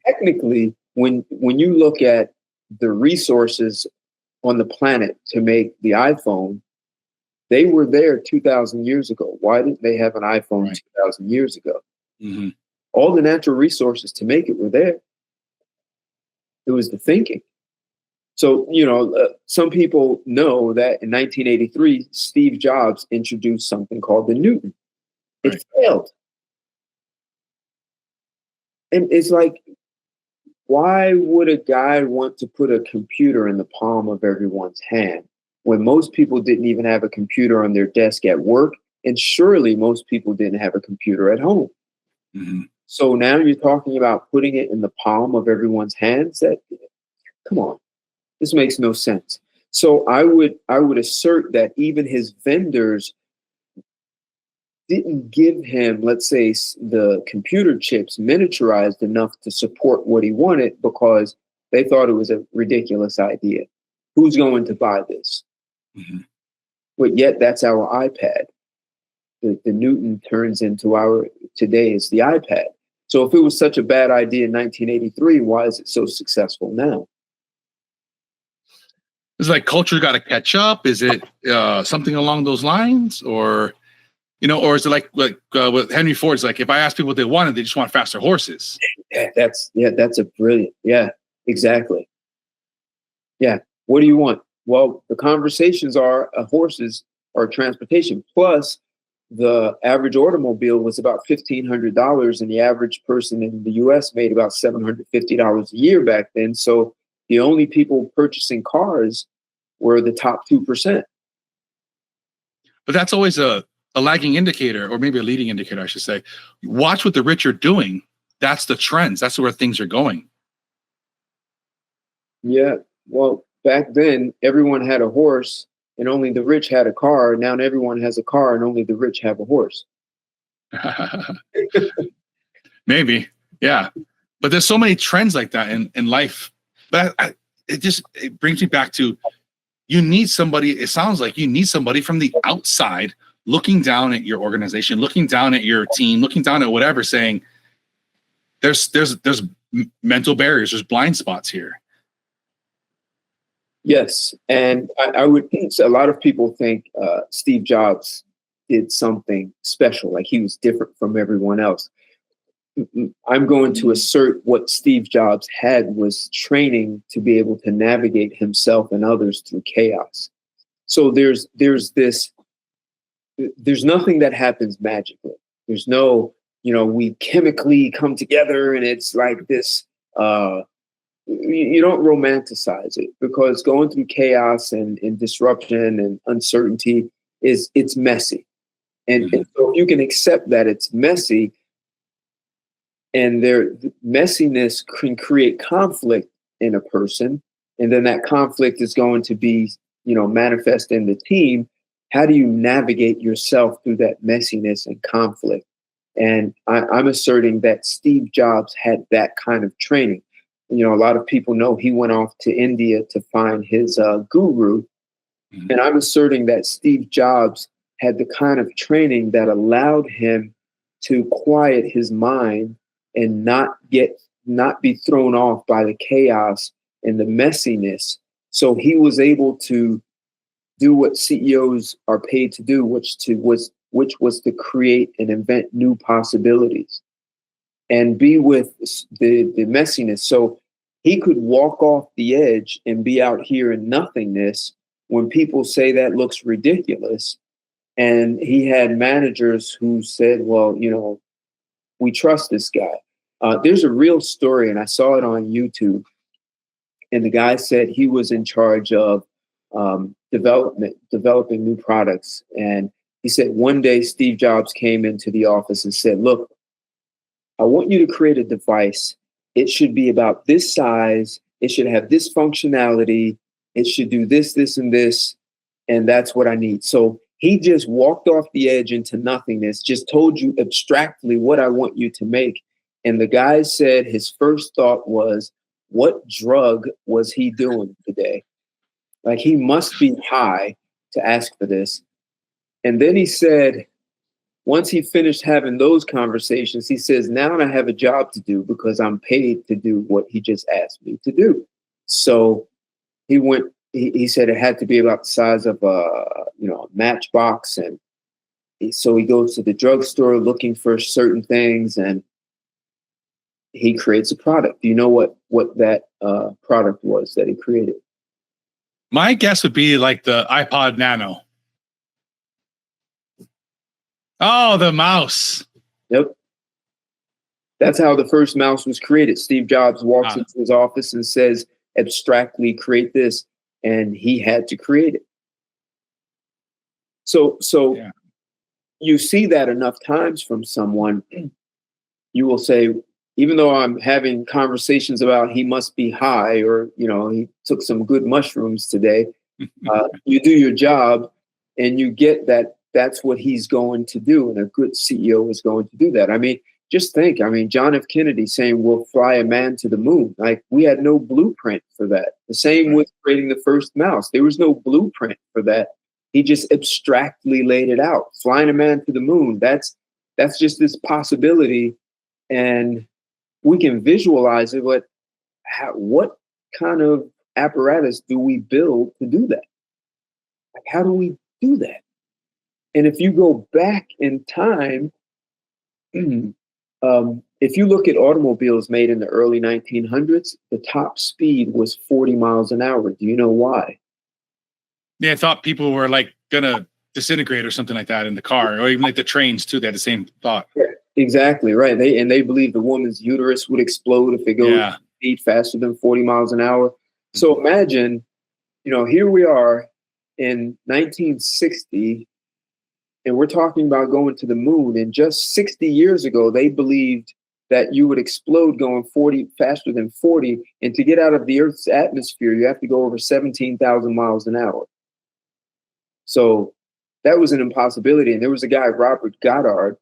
Technically, when you look at the resources on the planet to make the iPhone, they were there 2,000 years ago. Why didn't they have an iPhone 2,000 years ago? Mm-hmm. All the natural resources to make it were there. It was the thinking. So, some people know that in 1983, Steve Jobs introduced something called the Newton. It failed. And it's like, why would a guy want to put a computer in the palm of everyone's hand when most people didn't even have a computer on their desk at work? And surely most people didn't have a computer at home. Mm-hmm. So now you're talking about putting it in the palm of everyone's hands? Come on, this makes no sense. So I would assert that even his vendors didn't give him, let's say, the computer chips miniaturized enough to support what he wanted because they thought it was a ridiculous idea. Who's going to buy this? Mm-hmm. But yet that's our iPad. The Newton turns into today is the iPad. So if it was such a bad idea in 1983, why is it so successful now? It's like culture got to catch up. Is it something along those lines, or is it like with Henry Ford? It's like if I ask people what they wanted, they just want faster horses. That's a brilliant. Yeah, exactly. Yeah. What do you want? Well, the conversations are horses or transportation. Plus, the average automobile was about $1,500, and the average person in the U.S. made about $750 a year back then. So the only people purchasing cars were the top 2%. But that's always a lagging indicator, or maybe a leading indicator, I should say. Watch what the rich are doing. That's the trends. That's where things are going. Yeah. Well, back then, everyone had a horse and only the rich had a car. Now everyone has a car and only the rich have a horse. Maybe. Yeah. But there's so many trends like that in life. But it brings me back to, you need somebody. It sounds like you need somebody from the outside looking down at your organization, looking down at your team, looking down at whatever, saying there's mental barriers, there's blind spots here. Yes. And I would think a lot of people think Steve Jobs did something special, like he was different from everyone else. I'm going to assert what Steve Jobs had was training to be able to navigate himself and others through chaos. So there's nothing that happens magically. There's no, we chemically come together and it's like this, you don't romanticize it, because going through chaos and Mm-hmm. disruption and uncertainty it's messy. And so if you can accept that it's messy, and their messiness can create conflict in a person, and then that conflict is going to be, manifest in the team. How do you navigate yourself through that messiness and conflict? And I'm asserting that Steve Jobs had that kind of training. A lot of people know he went off to India to find his guru. Mm-hmm. And I'm asserting that Steve Jobs had the kind of training that allowed him to quiet his mind and not be thrown off by the chaos and the messiness. So he was able to do what CEOs are paid to do, which was to create and invent new possibilities and be with the messiness. So he could walk off the edge and be out here in nothingness when people say that looks ridiculous. And he had managers who said, well, we trust this guy. There's a real story, and I saw it on YouTube. And the guy said he was in charge of developing new products. And he said one day Steve Jobs came into the office and said, look, I want you to create a device. It should be about this size. It should have this functionality. It should do this, this, and this. And that's what I need. So he just walked off the edge into nothingness, just told you abstractly what I want you to make. And the guy said his first thought was, what drug was he doing today? Like, he must be high to ask for this. And then he said, once he finished having those conversations, he says, now I have a job to do because I'm paid to do what he just asked me to do. So he said it had to be about the size of a matchbox. And so he goes to the drugstore looking for certain things, and he creates a product. Do you know what that product was that he created? My guess would be like the iPod Nano. Oh, the mouse. Yep. That's how the first mouse was created. Steve Jobs walks into his office and says, abstractly create this. And he had to create it. So yeah. You see that enough times from someone, you will say, even though I'm having conversations about he must be high, or, he took some good mushrooms today, you do your job and you get that that's what he's going to do. And a good CEO is going to do that. I mean, just think, John F. Kennedy saying we'll fly a man to the moon. Like, we had no blueprint for that. The same with creating the first mouse. There was no blueprint for that. He just abstractly laid it out. Flying a man to the moon. That's just this possibility. And we can visualize it, but what kind of apparatus do we build to do that? Like, how do we do that? And if you go back in time, if you look at automobiles made in the early 1900s, the top speed was 40 miles an hour. Do you know why? Yeah, I thought people were like gonna disintegrate or something like that in the car, or even like the trains too. They had the same thought. Yeah, exactly right. They believe the woman's uterus would explode if it goes feet faster than 40 miles an hour. So imagine, here we are in 1960, and we're talking about going to the moon. And just 60 years ago, they believed that you would explode going 40 faster than 40. And to get out of the Earth's atmosphere, you have to go over 17,000 miles an hour. So that was an impossibility. And there was a guy, Robert Goddard,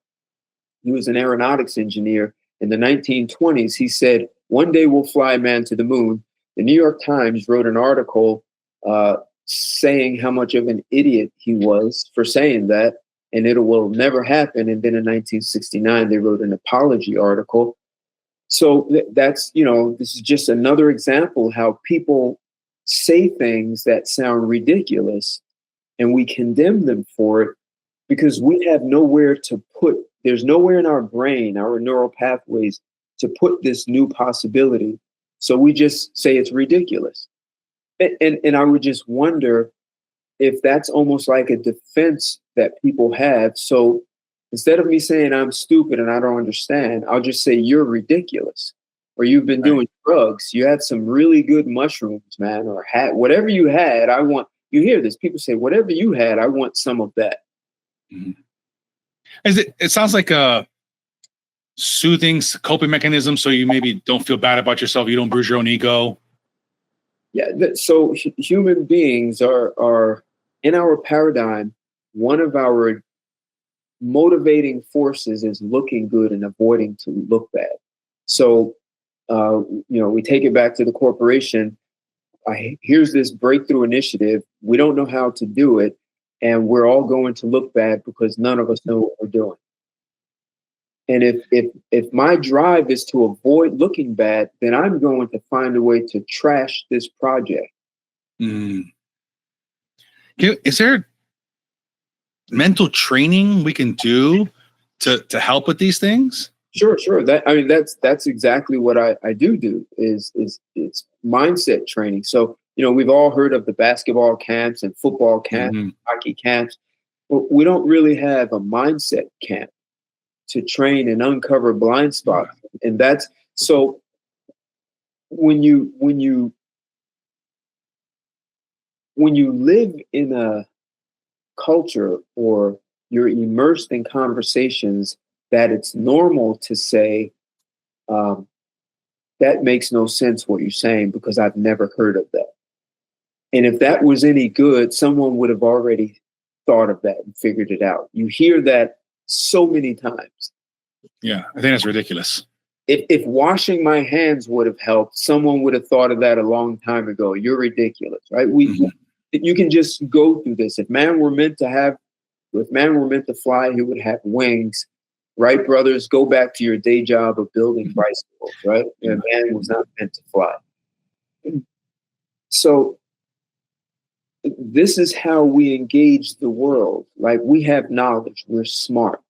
he was an aeronautics engineer in the 1920s. He said, one day we'll fly a man to the moon. The New York Times wrote an article saying how much of an idiot he was for saying that, and it will never happen. And then in 1969, they wrote an apology article. So that's, this is just another example how people say things that sound ridiculous and we condemn them for it because we have nowhere to put, there's nowhere in our brain, our neural pathways to put this new possibility. So we just say it's ridiculous. And I would just wonder if that's almost like a defense that people have. So instead of me saying I'm stupid and I don't understand, I'll just say you're ridiculous, or you've been doing drugs. You had some really good mushrooms, man, or had whatever you had. You hear this, people say, whatever you had, I want some of that. Mm-hmm. It sounds like a soothing coping mechanism. So you maybe don't feel bad about yourself. You don't bruise your own ego. Yeah. So human beings are in our paradigm. One of our motivating forces is looking good and avoiding to look bad. So, we take it back to the corporation. Here's this breakthrough initiative. We don't know how to do it. And we're all going to look bad because none of us know what we're doing. And if my drive is to avoid looking bad, then I'm going to find a way to trash this project. Mm. Is there mental training we can do to help with these things? Sure. That's exactly what I do is it's mindset training. So, we've all heard of the basketball camps and football camps, hockey camps, but we don't really have a mindset camp to train and uncover blind spots. And that's so when you live in a culture or you're immersed in conversations that it's normal to say, that makes no sense what you're saying because I've never heard of that. And if that was any good, someone would have already thought of that and figured it out. You hear that so many times. Yeah, I think that's ridiculous. If washing my hands would have helped, someone would have thought of that a long time ago. You're ridiculous, right? You can just go through this. If man were meant to fly, he would have wings. Right, brothers? Go back to your day job of building bicycles, right? And man was not meant to fly. So this is how we engage the world. Like, we have knowledge, we're smart.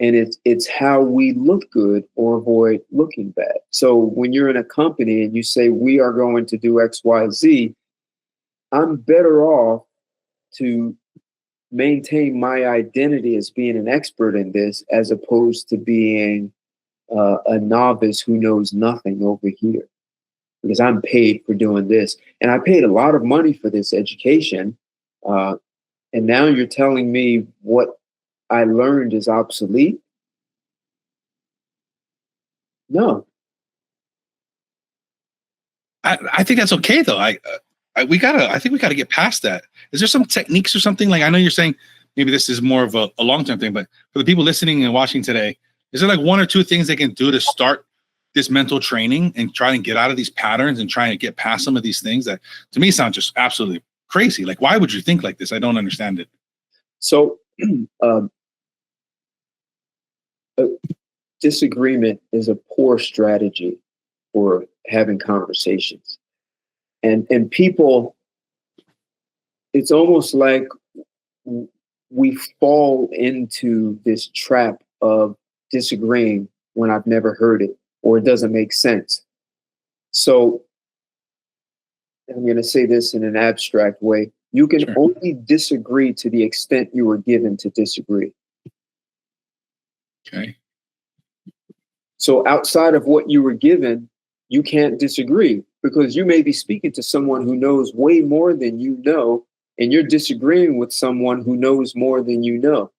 And it's how we look good or avoid looking bad. So when you're in a company and you say, we are going to do X, Y, Z, I'm better off to maintain my identity as being an expert in this as opposed to being a novice who knows nothing over here, because I'm paid for doing this. And I paid a lot of money for this education. And now you're telling me what I learned is obsolete? No. I think that's okay though. I think we gotta get past that. Is there some techniques or something? Like, I know you're saying maybe this is more of a long-term thing, but for the people listening and watching today, is there like one or two things they can do to start this mental training and try and get out of these patterns and try and get past some of these things that to me sound just absolutely crazy? Like, why would you think like this? I don't understand it. So, disagreement is a poor strategy for having conversations. And people, it's almost like we fall into this trap of disagreeing when I've never heard it or it doesn't make sense. So I'm going to say this in an abstract way. You can Sure. only disagree to the extent you were given to disagree. Okay. So outside of what you were given, you can't disagree because you may be speaking to someone who knows way more than you know, and you're disagreeing with someone who knows more than you know.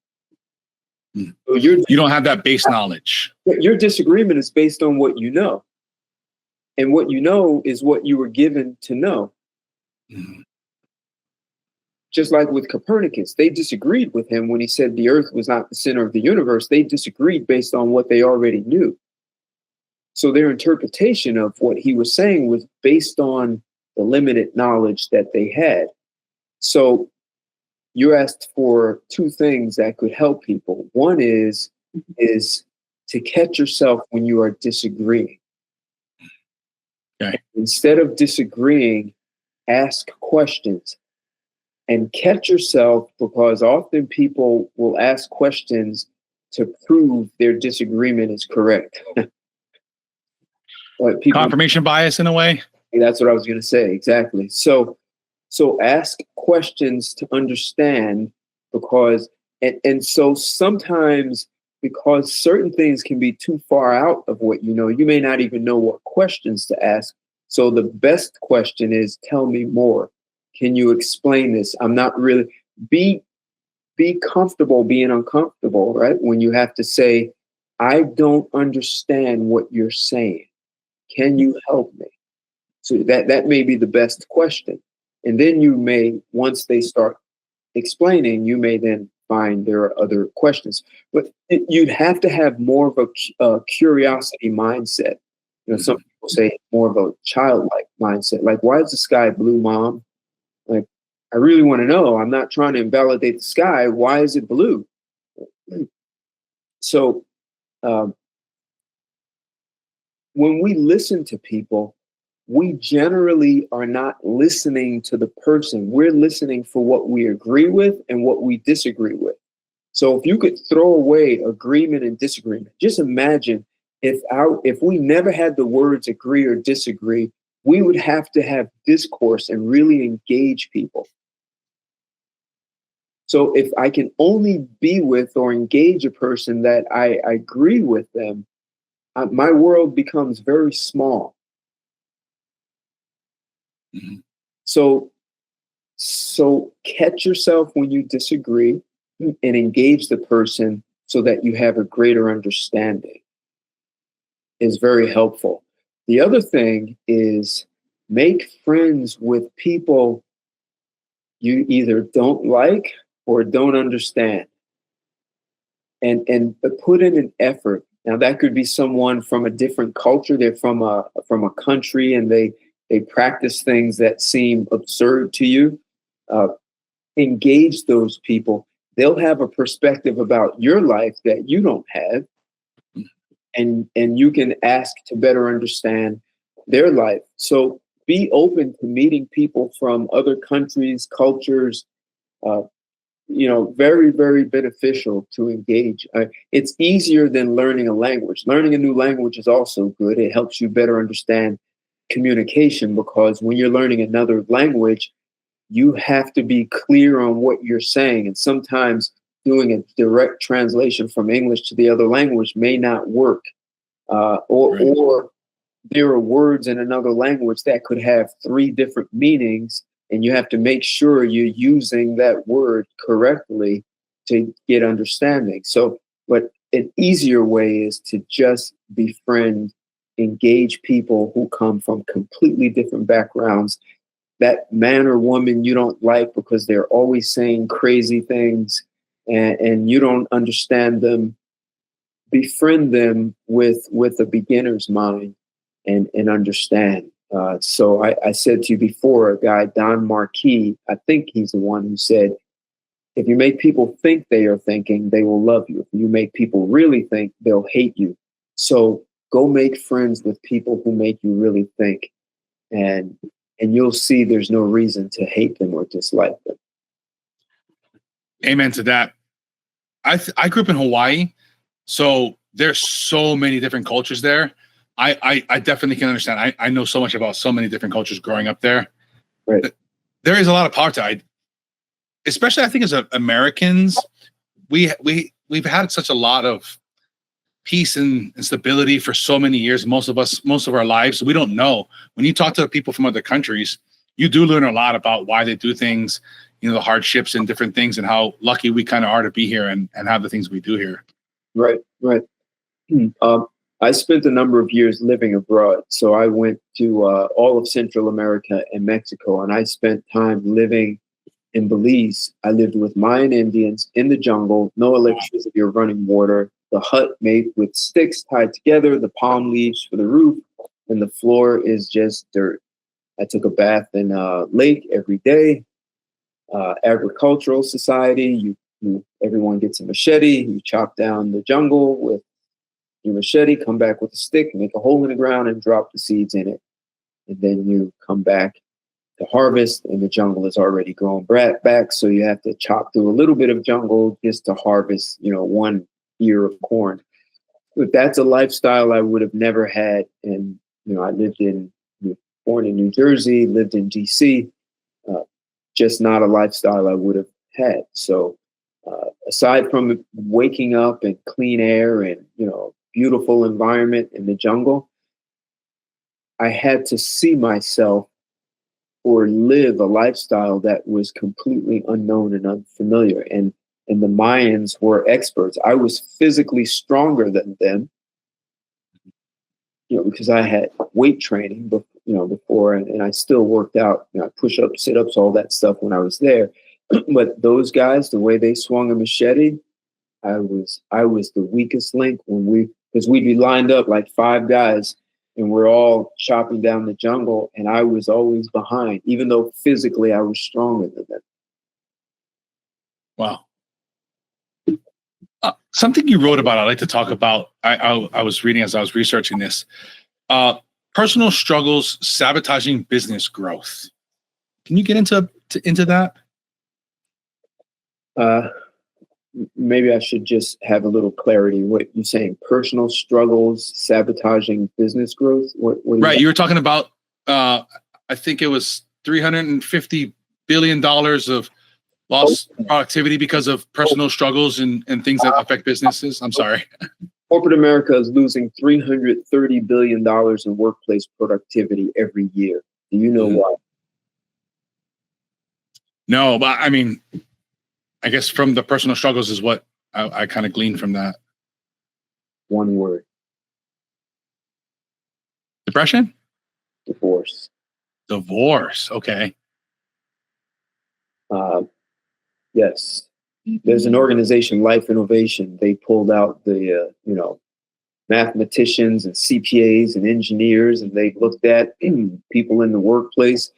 Mm. So You don't have that base knowledge. your disagreement is based on what you know. And what you know is what you were given to know. Mm. Just like with Copernicus, they disagreed with him when he said the earth was not the center of the universe. They disagreed based on what they already knew. So their interpretation of what he was saying was based on the limited knowledge that they had. So you asked for two things that could help people. One is to catch yourself when you are disagreeing. Okay. Instead of disagreeing, ask questions and catch yourself, because often people will ask questions to prove their disagreement is correct. But people, Confirmation bias in a way. that's what I was going to say. Exactly. So ask questions to understand, because, and so sometimes, because certain things can be too far out of what you know, you may not even know what questions to ask. So the best question is, tell me more. Can you explain this? I'm not really, be comfortable being uncomfortable, right? When you have to say, I don't understand what you're saying. Can you help me? So that may be the best question. And then you may, once they start explaining, you may then find there are other questions. But you'd have to have more of a curiosity mindset. You know, some people say more of a childlike mindset. Like, why is the sky blue, Mom? Like, I really want to know. I'm not trying to invalidate the sky. Why is it blue? So when we listen to people, we generally are not listening to the person. We're listening for what we agree with and what we disagree with. So if you could throw away agreement and disagreement, just imagine if we never had the words agree or disagree, we would have to have discourse and really engage people. So if I can only be with or engage a person that I agree with them, my world becomes very small. Mm-hmm. So catch yourself when you disagree and engage the person so that you have a greater understanding is very helpful. The other thing is make friends with people you either don't like or don't understand. And put in an effort. Now that could be someone from a different culture. They're from a country and they practice things that seem absurd to you. Engage those people. They'll have a perspective about your life that you don't have, and you can ask to better understand their life. So be open to meeting people from other countries, cultures. Very, very beneficial to engage. It's easier than learning a language. Learning a new language is also good. It helps you better understand communication, because when you're learning another language, you have to be clear on what you're saying. And sometimes doing a direct translation from English to the other language may not work. Or there are words in another language that could have 3 different meanings, and you have to make sure you're using that word correctly to get understanding. So, but an easier way is to just befriend, engage people who come from completely different backgrounds. That man or woman you don't like because they're always saying crazy things and you don't understand them, befriend them with a beginner's mind and understand. So I said to you before, a guy, Don Marquis, I think he's the one who said, if you make people think they are thinking, they will love you. If you make people really think, they'll hate you. So go make friends with people who make you really think. And you'll see there's no reason to hate them or dislike them. Amen to that. I grew up in Hawaii, so there's so many different cultures there. I definitely can understand. I know so much about so many different cultures growing up there. Right. There is a lot of power to it. especially I think as Americans, we've had such a lot of peace and stability for so many years. Most of our lives, we don't know. When you talk to people from other countries, you do learn a lot about why they do things, the hardships and different things, and how lucky we kind of are to be here and have the things we do here. Right, right. I spent a number of years living abroad. So I went to all of Central America and Mexico, and I spent time living in Belize. I lived with Mayan Indians in the jungle, no electricity or running water, the hut made with sticks tied together, the palm leaves for the roof, and the floor is just dirt. I took a bath in a lake every day. Agricultural society, everyone gets a machete, you chop down the jungle with your machete, come back with a stick, make a hole in the ground and drop the seeds in it. And then you come back to harvest and the jungle is already grown back. So you have to chop through a little bit of jungle just to harvest, 1 ear of corn. But that's a lifestyle I would have never had. And, I born in New Jersey, lived in DC, just not a lifestyle I would have had. So aside from waking up and clean air and, beautiful environment in the jungle, I had to see myself or live a lifestyle that was completely unknown and unfamiliar. And the Mayans were experts. I was physically stronger than them, because I had weight training, before, and I still worked out, push-ups, sit-ups, all that stuff when I was there. But those guys, the way they swung a machete, I was the weakest link because we'd be lined up like 5 guys and we're all chopping down the jungle. And I was always behind, even though physically I was stronger than them. Wow. Something you wrote about, I'd like to talk about. I was reading as I was researching this. Personal struggles sabotaging business growth. Can you get into that? Maybe I should just have a little clarity. What you're saying? Personal struggles sabotaging business growth? What right. You were talking about. I think it was $350 billion of lost productivity because of personal struggles and things that affect businesses. I'm sorry. Corporate America is losing $330 billion in workplace productivity every year. Do you know why? No, but I mean, I guess from the personal struggles is what I kind of gleaned from that. One word. Depression? Divorce. Okay. Yes. There's an organization, Life Innovation. They pulled out the, mathematicians and CPAs and engineers, and they looked at people in the workplace,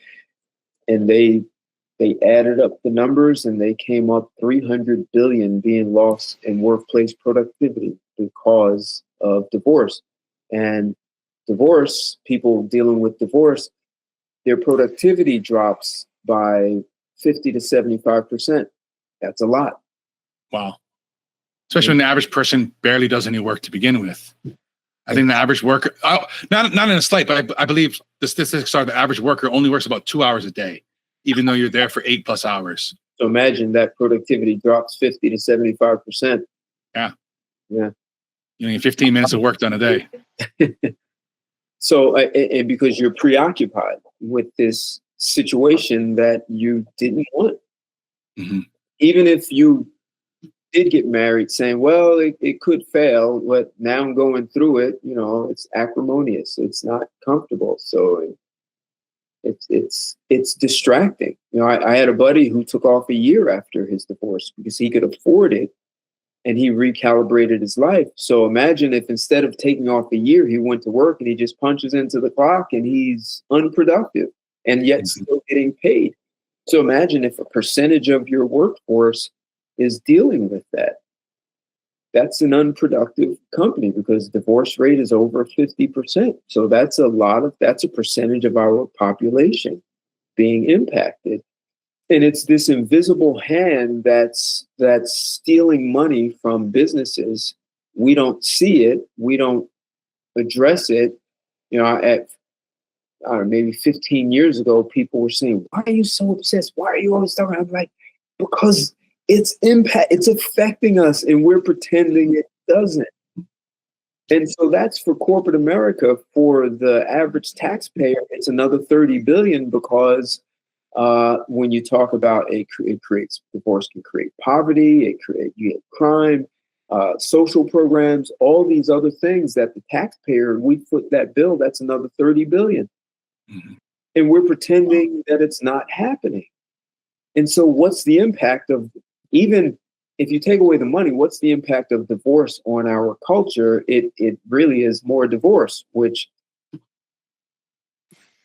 and they added up the numbers, and they came up 300 billion being lost in workplace productivity because of divorce. And divorce, people dealing with divorce, their productivity drops by 50 to 75%. That's a lot. Wow. Especially when the average person barely does any work to begin with. I think the average worker, not in a slight, but I believe the statistics are the average worker only works about 2 hours a day, even though you're there for 8+ hours. So imagine that productivity drops 50 to 75%. Yeah. Yeah. You need 15 minutes of work done a day. So, and because you're preoccupied with this situation that you didn't want. Mm-hmm. Even if you did get married saying, well, it could fail, but now I'm going through it, it's acrimonious. It's not comfortable. So it's distracting. I had a buddy who took off a year after his divorce because he could afford it and he recalibrated his life. So imagine if instead of taking off a year, he went to work and he just punches into the clock and he's unproductive and yet still getting paid. So imagine if a percentage of your workforce is dealing with that. That's an unproductive company because divorce rate is over 50%. So that's a percentage of our population being impacted. And it's this invisible hand that's stealing money from businesses. We don't see it. We don't address it. Maybe 15 years ago, people were saying, why are you so obsessed? Why are you always talking? I'm like, Because it's affecting us, and we're pretending it doesn't. And so that's for corporate America. For the average taxpayer, it's another 30 billion, because when you talk about it creates divorce, can create poverty, you get crime, social programs, all these other things that the taxpayer, we foot that bill, that's another 30 billion. Mhm. And we're pretending that it's not happening. And so what's the impact of, even if you take away the money, what's the impact of divorce on our culture? It really is more divorce, which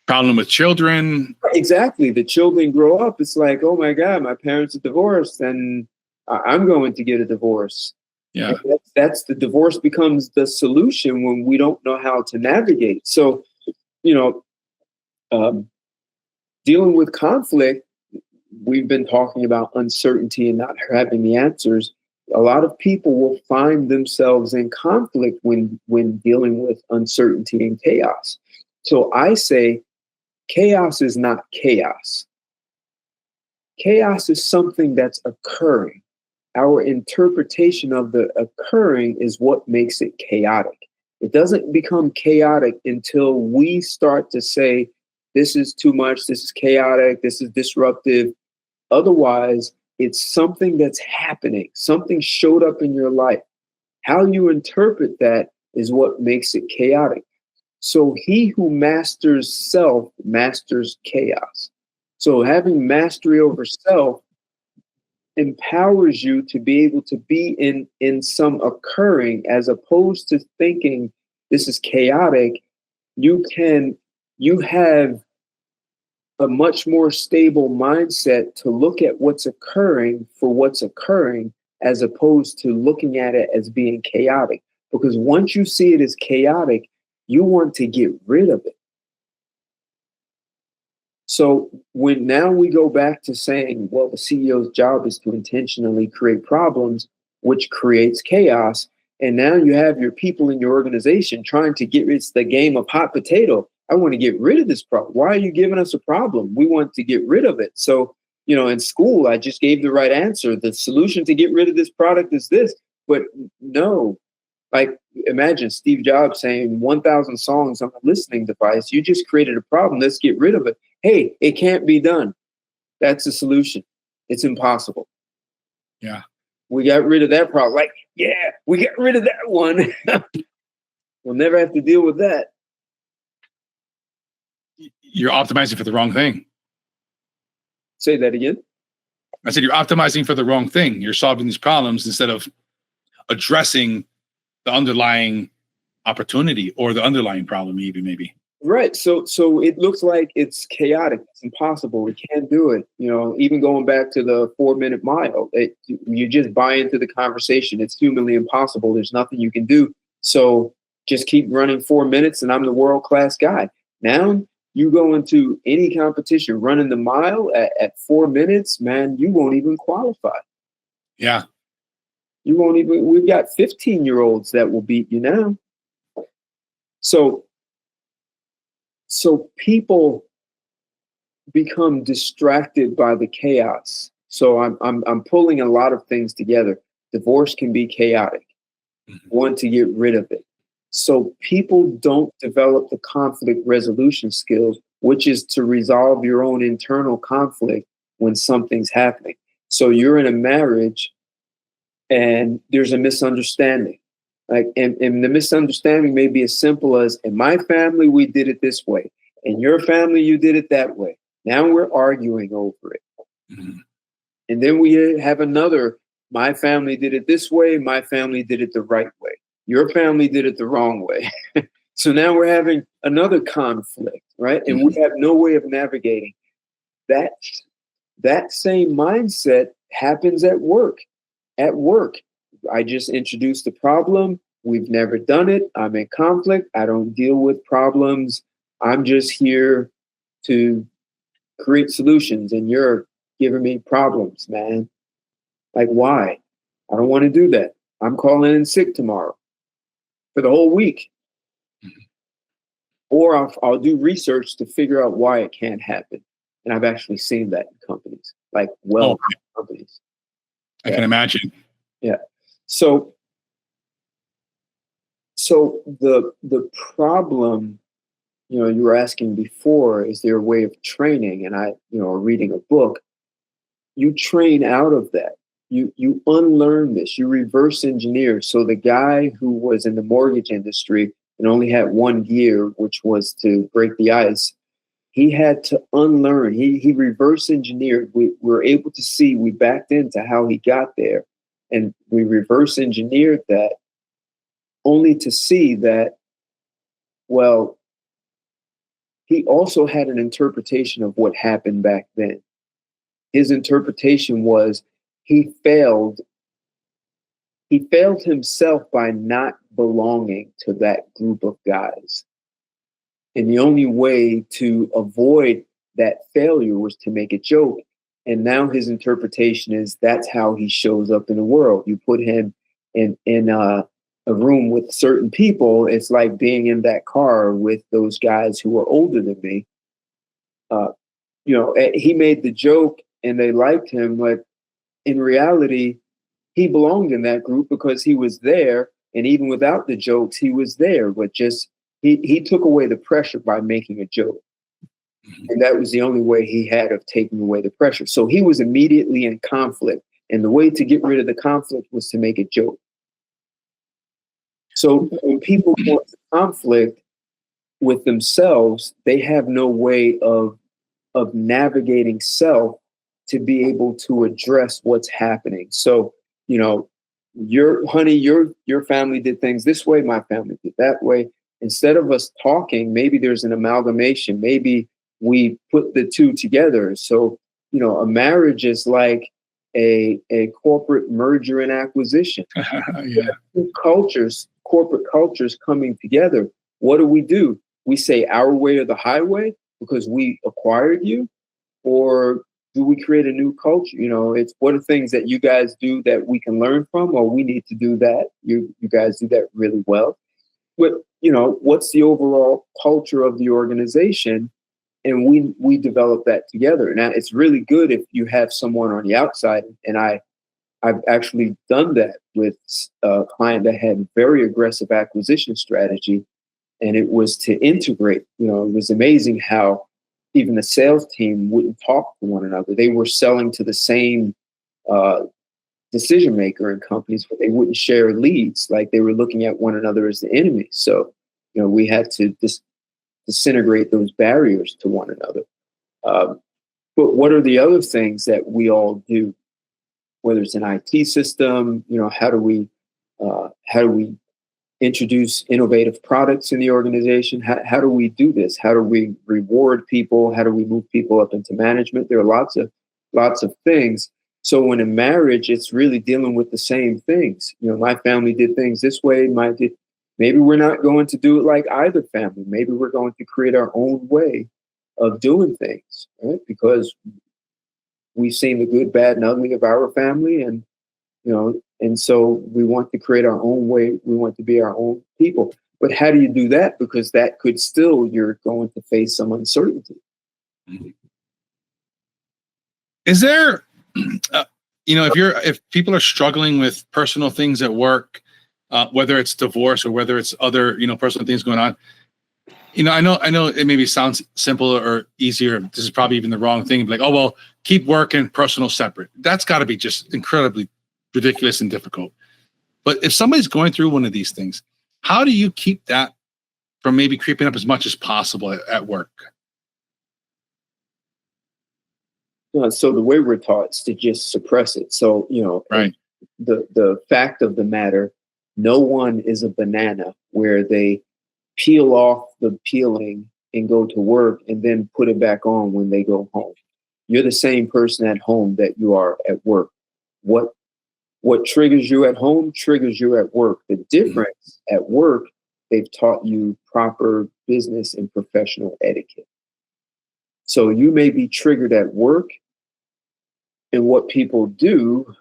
Problem with children. exactly, the children grow up. It's like, oh my God, my parents are divorced, and I'm going to get a divorce. Yeah. And that's the divorce becomes the solution when we don't know how to navigate. So, you know, dealing with conflict, we've been talking about uncertainty and not having the answers. A lot of people will find themselves in conflict when dealing with uncertainty and chaos. So I say chaos is not chaos. Chaos is something that's occurring. Our interpretation of the occurring is what makes it chaotic. It doesn't become chaotic until we start to say, this is too much, this is chaotic, this is disruptive. Otherwise, it's something that's happening. Something showed up in your life. How you interpret that is what makes it chaotic. So he who masters self masters chaos. So having mastery over self empowers you to be able to be in some occurring, as opposed to thinking this is chaotic. You have a much more stable mindset to look at what's occurring for what's occurring, as opposed to looking at it as being chaotic. Because once you see it as chaotic, you want to get rid of it. So when now we go back to saying, well, the CEO's job is to intentionally create problems, which creates chaos. And now you have your people in your organization trying to it's the game of hot potato. I want to get rid of this problem. Why are you giving us a problem? We want to get rid of it. So, in school, I just gave the right answer. The solution to get rid of this product is this. But no, like imagine Steve Jobs saying 1,000 songs on a listening device. You just created a problem. Let's get rid of it. Hey, it can't be done. That's the solution. It's impossible. Yeah. We got rid of that problem. Like, yeah, we got rid of that one. We'll never have to deal with that. You're optimizing for the wrong thing. Say that again. I said you're optimizing for the wrong thing. You're solving these problems instead of addressing the underlying opportunity or the underlying problem, even maybe. Right. So it looks like it's chaotic. It's impossible. We can't do it. Even going back to the 4-minute mile, you just buy into the conversation. It's humanly impossible. There's nothing you can do. So just keep running 4 minutes and I'm the world-class guy. Now you go into any competition running the mile at 4 minutes, man, you won't even qualify. Yeah. You won't even, we've got 15-year-olds that will beat you now. So people become distracted by the chaos. So I'm pulling a lot of things together. Divorce can be chaotic. Want to get rid of it. So people don't develop the conflict resolution skills, which is to resolve your own internal conflict when something's happening. So you're in a marriage and there's a misunderstanding. And the misunderstanding may be as simple as, in my family, we did it this way. In your family, you did it that way. Now we're arguing over it. Mm-hmm. And then we have another, my family did it this way. My family did it the right way. Your family did it the wrong way. So now we're having another conflict, right? And we have no way of navigating that. That same mindset happens at work. At work, I just introduced the problem. We've never done it. I'm in conflict. I don't deal with problems. I'm just here to create solutions, and you're giving me problems, man. Like, why? I don't want to do that. I'm calling in sick tomorrow for the whole week. Or I'll do research to figure out why it can't happen. And I've actually seen that in companies. Like, companies. I can imagine. Yeah. So the problem, you were asking before, is there a way of training? And or reading a book, you train out of that. You unlearn this, you reverse engineer. So the guy who was in the mortgage industry and only had one gear, which was to break the ice, he had to unlearn. He reverse engineered. We were able to see, we backed into how he got there, and we reverse engineered that, only to see that, well, he also had an interpretation of what happened back then. His interpretation was he failed himself by not belonging to that group of guys. And the only way to avoid that failure was to make a joke. And now his interpretation is that's how he shows up in the world. You put him in a room with certain people, it's like being in that car with those guys who are older than me. He made the joke and they liked him, but in reality, he belonged in that group because he was there. And even without the jokes, he was there, but just he took away the pressure by making a joke. And that was the only way he had of taking away the pressure. So he was immediately in conflict. And the way to get rid of the conflict was to make a joke. So when people go into conflict with themselves, they have no way of navigating self to be able to address what's happening. So, your family did things this way, my family did that way. Instead of us talking, maybe there's an amalgamation. Maybe we put the two together. So, a marriage is like a corporate merger and acquisition. Yeah. Corporate cultures coming together. What do? We say our way or the highway because we acquired you, or do we create a new culture? It's what are things that you guys do that we can learn from, or we need to do that. You guys do that really well. But what's the overall culture of the organization? And we develop that together. Now it's really good if you have someone on the outside, and I've actually done that with a client that had very aggressive acquisition strategy, and it was to integrate. It was amazing how even the sales team wouldn't talk to one another. They were selling to the same decision maker in companies, but they wouldn't share leads. Like they were looking at one another as the enemy. So, we had to disintegrate those barriers to one another. But what are the other things that we all do? Whether it's an IT system, how do we introduce innovative products in the organization? How do we do this? How do we reward people? How do we move people up into management? There are lots of things. So when in marriage, it's really dealing with the same things. My family did things this way. Maybe we're not going to do it like either family. Maybe we're going to create our own way of doing things, right? Because we've seen the good, bad, and ugly of our family, and so we want to create our own way. We want to be our own people. But how do you do that? Because that could still, you're going to face some uncertainty. Is there, if people are struggling with personal things at work, whether it's divorce or whether it's other, personal things going on, I know it maybe sounds simple or easier. This is probably even the wrong thing. Like, oh, well, keep work and personal separate. That's got to be just incredibly ridiculous and difficult. But if somebody's going through one of these things, how do you keep that from maybe creeping up as much as possible at work? So the way we're taught is to just suppress it. So, right. The fact of the matter, no one is a banana where they peel off the peeling and go to work and then put it back on when they go home. You're the same person at home that you are at work. What triggers you at home triggers you at work. The difference at work, they've taught you proper business and professional etiquette. So you may be triggered at work, and what people do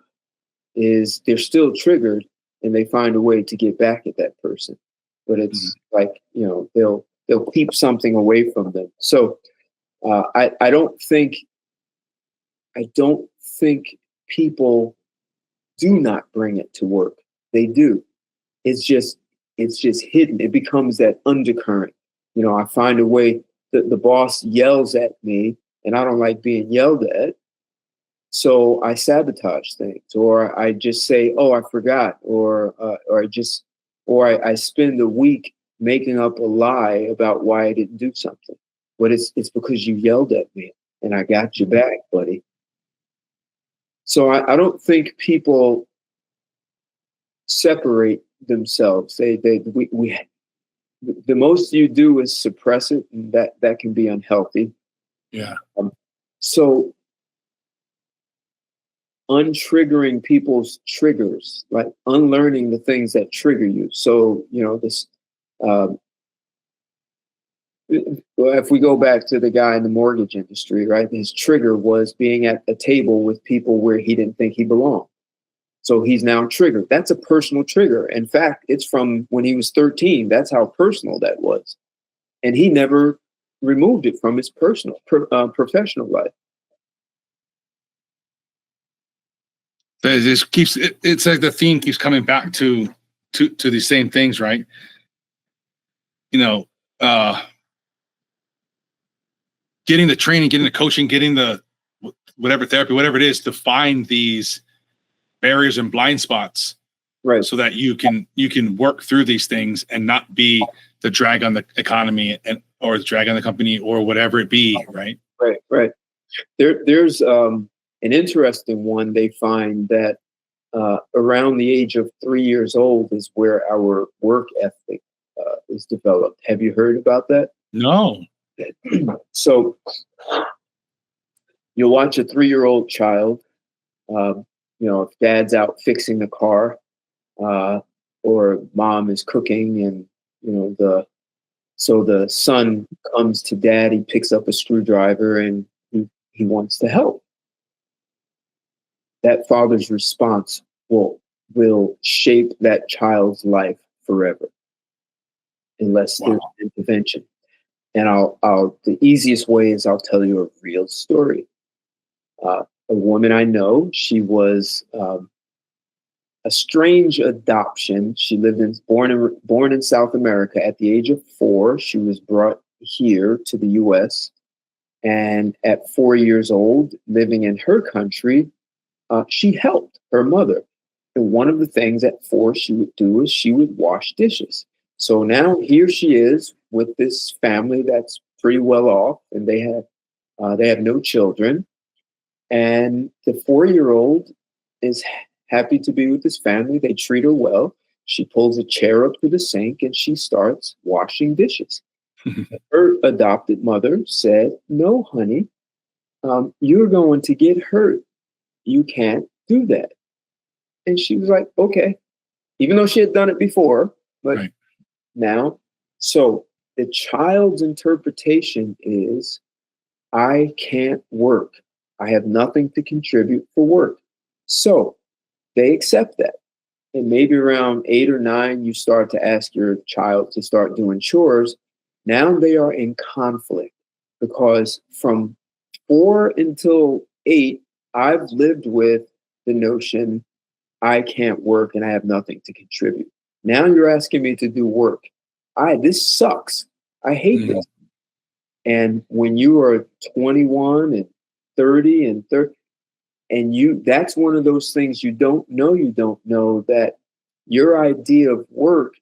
is they're still triggered and they find a way to get back at that person. But it's like, they'll keep something away from them. So I don't think people do not bring it to work. They do. It's just hidden. It becomes that undercurrent. You know, I find a way that the boss yells at me and I don't like being yelled at. So I sabotage things, or I just say, "Oh, I forgot," or I spend a week making up a lie about why I didn't do something. But it's because you yelled at me and I got your back, buddy. So I don't think people separate themselves. The most you do is suppress it, and that can be unhealthy. Yeah. So untriggering people's triggers, like unlearning the things that trigger you. So, you know, this, if we go back to the guy in the mortgage industry, right? His trigger was being at a table with people where he didn't think he belonged. So he's now triggered. That's a personal trigger. In fact, it's from when he was 13. That's how personal that was. And he never removed it from his professional life. But it just keeps, it's like the theme keeps coming back to these same things, right? You know, getting the training, getting the coaching, getting the whatever therapy, whatever it is, to find these barriers and blind spots, right? So that you can work through these things and not be the drag on the economy or the drag on the company or whatever it be, right? Right. There's an interesting one. They find that around the age of 3 years old is where our work ethic is developed. Have you heard about that? No. So you'll watch a 3-year-old child, you know, if dad's out fixing the car, or mom is cooking, and, you know, so the son comes to dad, he picks up a screwdriver and he wants to help. That father's response will shape that child's life forever, unless there's intervention. And the easiest way is I'll tell you a real story. A woman I know, she was a strange adoption. She born in South America. At the age of 4, she was brought here to the U.S. And at 4 years old, living in her country, she helped her mother. And one of the things at 4 she would do is she would wash dishes. So now here she is with this family that's pretty well off, and they have no children. And the 4-year-old is happy to be with this family. They treat her well. She pulls a chair up to the sink and she starts washing dishes. Her adopted mother said, "No, honey, you're going to get hurt. You can't do that." And she was like, "Okay," even though she had done it before, but right. Now, so the child's interpretation is, I can't work. I have nothing to contribute for work. So they accept that. And maybe around 8 or 9, you start to ask your child to start doing chores. Now they are in conflict, because from 4 until 8, I've lived with the notion I can't work and I have nothing to contribute. Now you're asking me to do work. This sucks. I hate this. And when you are 21 and 30 and 30, and that's one of those things you don't know that your idea of work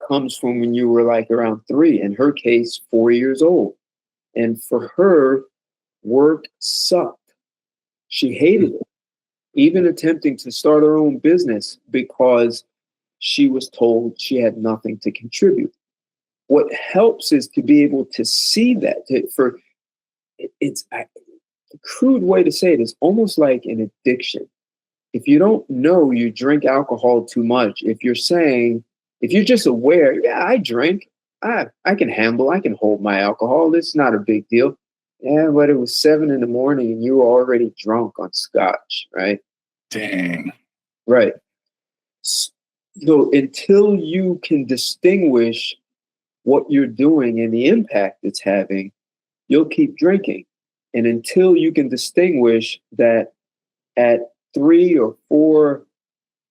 comes from when you were like around 3, in her case, 4 years old. And for her, work sucked. She hated it, even attempting to start her own business, because she was told she had nothing to contribute. What helps is to be able to see that. It's a crude way to say it is almost like an addiction. If you don't know you drink alcohol too much, if you're just aware, yeah, I drink, I can hold my alcohol. It's not a big deal. Yeah, but it was 7 a.m. and you were already drunk on scotch, right? Dang. Right. So until you can distinguish what you're doing and the impact it's having, you'll keep drinking. And until you can distinguish that at 3 or 4,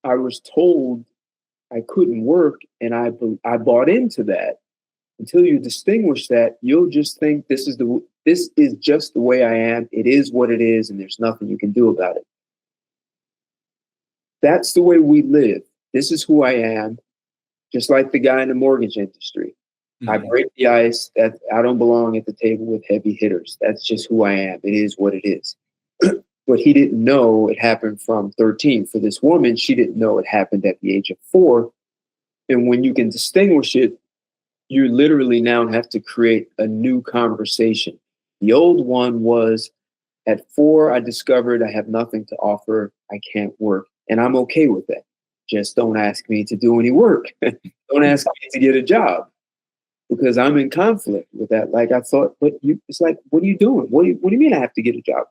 I was told I couldn't work, and I bought into that. Until you distinguish that, you'll just think this is just the way I am. It is what it is, and there's nothing you can do about it. That's the way we live. This is who I am, just like the guy in the mortgage industry. Mm-hmm. I break the ice. That I don't belong at the table with heavy hitters. That's just who I am. It is what it is. But he didn't know it happened from 13. For this woman, she didn't know it happened at the age of 4. And when you can distinguish it, you literally now have to create a new conversation. The old one was, at 4, I discovered I have nothing to offer. I can't work. And I'm okay with that. Just don't ask me to do any work. Don't ask me to get a job, because I'm in conflict with that. Like I thought, it's like, what are you doing? What do you mean I have to get a job?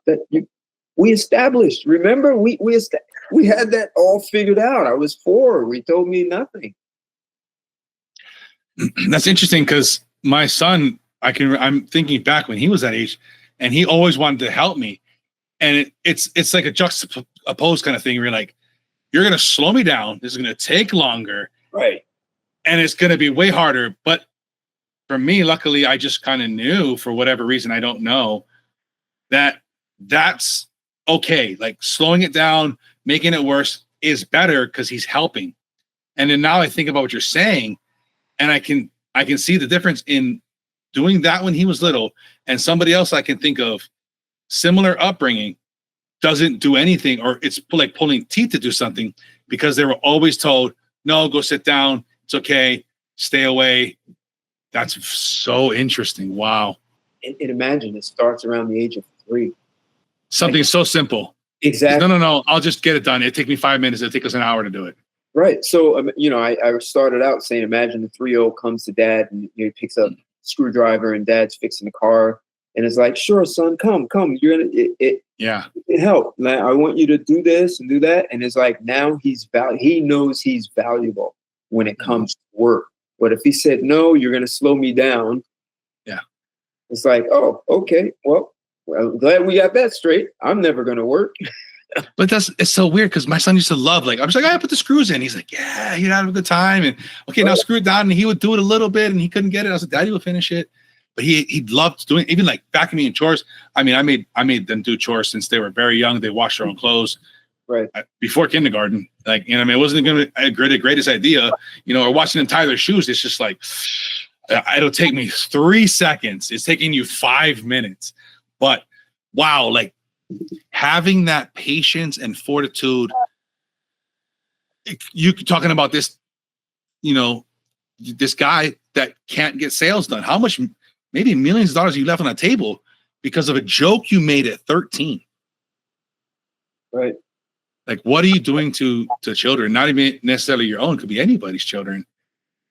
We established, remember, we had that all figured out. I was 4. We told me nothing. That's interesting, because my son, I'm thinking back when he was that age, and he always wanted to help me. And it's like a juxtaposed kind of thing where you're like, you're going to slow me down. This is going to take longer. Right. And it's going to be way harder. But for me, luckily, I just kind of knew, for whatever reason, I don't know, that's okay. Like, slowing it down, making it worse is better because he's helping. And then now I think about what you're saying, and I can see the difference in doing that when he was little, and somebody else I can think of, similar upbringing, doesn't do anything, or it's like pulling teeth to do something, because they were always told, no, go sit down. It's okay. Stay away. That's so interesting. Wow. And imagine it starts around the age of 3. Something so simple. Exactly. No. I'll just get it done. It'll take me 5 minutes. It'll take us an hour to do it. Right. So, I started out saying, imagine the 3-year-old comes to dad and he picks up a screwdriver, and dad's fixing the car. And it's like, sure, son, come. You're gonna it help. Like, I want you to do this and do that. And it's like, now he knows he's valuable when it comes to work. But if he said, no, you're gonna slow me down. Yeah. It's like, oh, okay. Well, I'm glad we got that straight. I'm never gonna work. But it's so weird, because my son used to love, like, I was like, I put the screws in. He's like, yeah, you're having a good time. And okay, now screw it down. And he would do it a little bit, and he couldn't get it. I was like, Daddy will finish it. But he loved doing, even like backing me in chores. I mean, I made them do chores since they were very young. They washed their own clothes, right, before kindergarten. Like, it wasn't going to be the greatest idea, or watching them tie their shoes. It's just like, it'll take me 3 seconds. It's taking you 5 minutes. But wow, like, having that patience and fortitude. You talking about this, this guy that can't get sales done. How much, maybe millions of dollars you left on the table because of a joke you made at 13. Right. Like, what are you doing to children? Not even necessarily your own, could be anybody's children,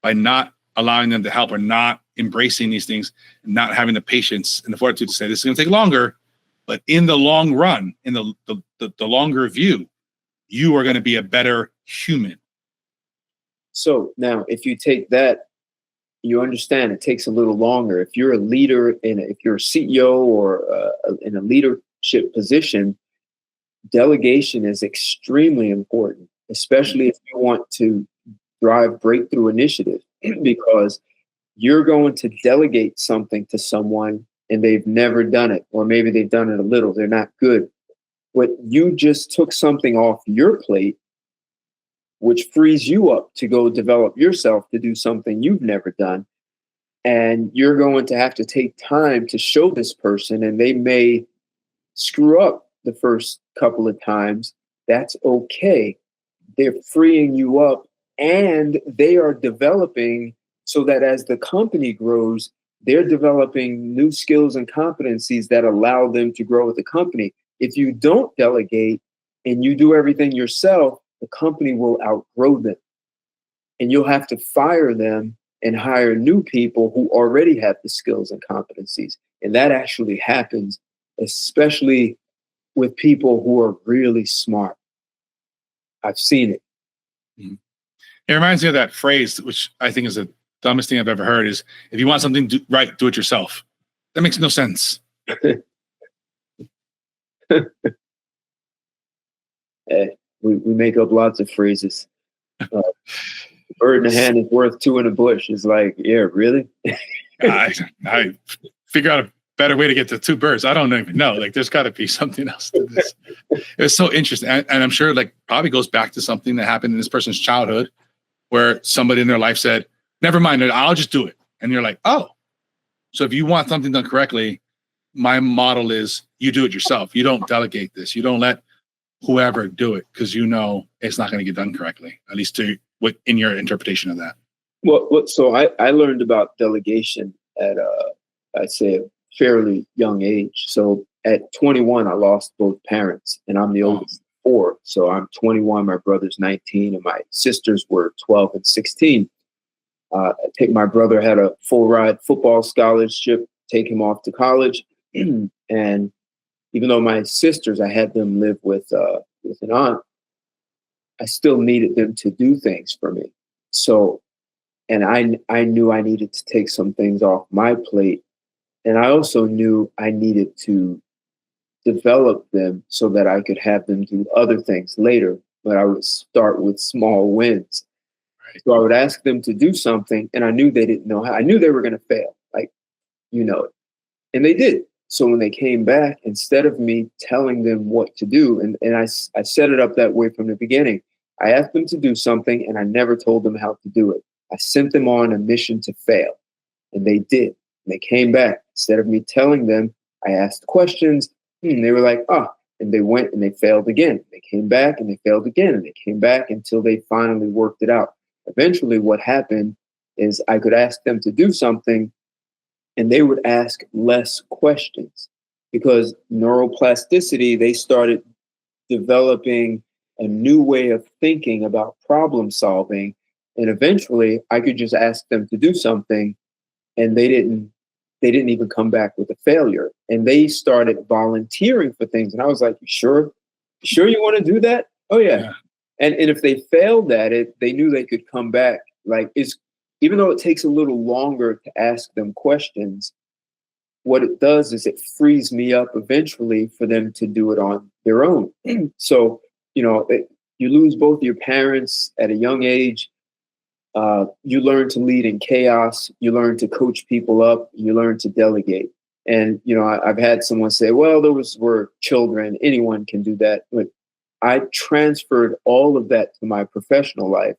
by not allowing them to help, or not embracing these things, and not having the patience and the fortitude to say, this is going to take longer, but in the long run, in the longer view, you are going to be a better human. So now, if you take that, you understand it takes a little longer. If you're a leader, if you're a CEO or in a leadership position, delegation is extremely important, especially if you want to drive breakthrough initiative, because you're going to delegate something to someone and they've never done it, or maybe they've done it a little, they're not good. But you just took something off your plate, which frees you up to go develop yourself to do something you've never done. And you're going to have to take time to show this person, and they may screw up the first couple of times. That's okay. They're freeing you up, and they are developing so that as the company grows, they're developing new skills and competencies that allow them to grow with the company. If you don't delegate and you do everything yourself, the company will outgrow them, and you'll have to fire them and hire new people who already have the skills and competencies. And that actually happens, especially with people who are really smart. I've seen it. Mm-hmm. It reminds me of that phrase, which I think is the dumbest thing I've ever heard, is, if you want something right, do it yourself. That makes no sense. We make up lots of phrases. Bird in the hand is worth two in the bush. It's like, yeah, really? I figure out a better way to get to two birds. I don't even know. Like, there's got to be something else to this. It's so interesting. And I'm sure, like, probably goes back to something that happened in this person's childhood where somebody in their life said, never mind, I'll just do it. And you're like, oh, so if you want something done correctly, my model is you do it yourself. You don't delegate this. You don't let whoever do it because you know it's not going to get done correctly, at least in your interpretation of that. Well, so I learned about delegation at, I'd say, a fairly young age. So at 21, I lost both parents, and I'm the oldest of four. So I'm 21, my brother's 19, and my sisters were 12 and 16. My brother had a full ride football scholarship, take him off to college. And even though my sisters, I had them live with an aunt, I still needed them to do things for me. So, and I knew I needed to take some things off my plate. And I also knew I needed to develop them so that I could have them do other things later. But I would start with small wins. Right. So I would ask them to do something, and I knew they didn't know how. I knew they were going to fail, like, and they did. So when they came back, instead of me telling them what to do, and I set it up that way from the beginning, I asked them to do something, and I never told them how to do it. I sent them on a mission to fail, and they did. And they came back. Instead of me telling them, I asked questions. They were like, and they went and they failed again. They came back and they failed again, and they came back until they finally worked it out. Eventually, what happened is I could ask them to do something, and they would ask less questions because neuroplasticity, they started developing a new way of thinking about problem solving. And eventually I could just ask them to do something, and they didn't even come back with a failure. And they started volunteering for things. And I was like, you sure you want to do that? Oh yeah. And if they failed at it, they knew they could come back. Like, even though it takes a little longer to ask them questions, what it does is it frees me up eventually for them to do it on their own. So, you lose both your parents at a young age. You learn to lead in chaos. You learn to coach people up. You learn to delegate. And, I've had someone say, well, those were children. Anyone can do that. But I transferred all of that to my professional life.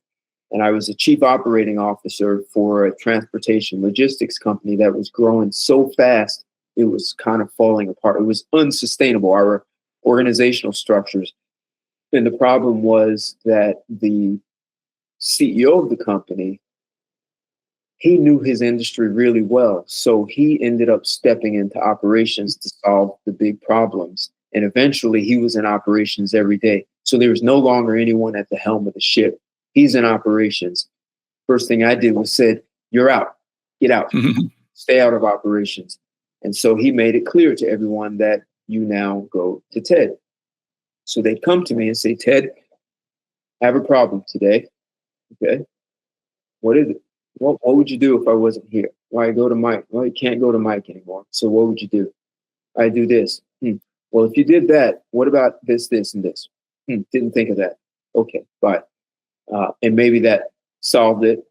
And I was a chief operating officer for a transportation logistics company that was growing so fast, it was kind of falling apart. It was unsustainable, our organizational structures. And the problem was that the CEO of the company, he knew his industry really well. So he ended up stepping into operations to solve the big problems. And eventually he was in operations every day. So there was no longer anyone at the helm of the ship. He's in operations. First thing I did was said, you're out, get out, stay out of operations. And so he made it clear to everyone that you now go to Ted. So they'd come to me and say, Ted, I have a problem today. Okay. What is it? What would you do if I wasn't here? Well, I go to Mike. Well, you can't go to Mike anymore. So what would you do? I do this. Well, if you did that, what about this, this, and this? Didn't think of that. Okay, bye. And maybe that solved it,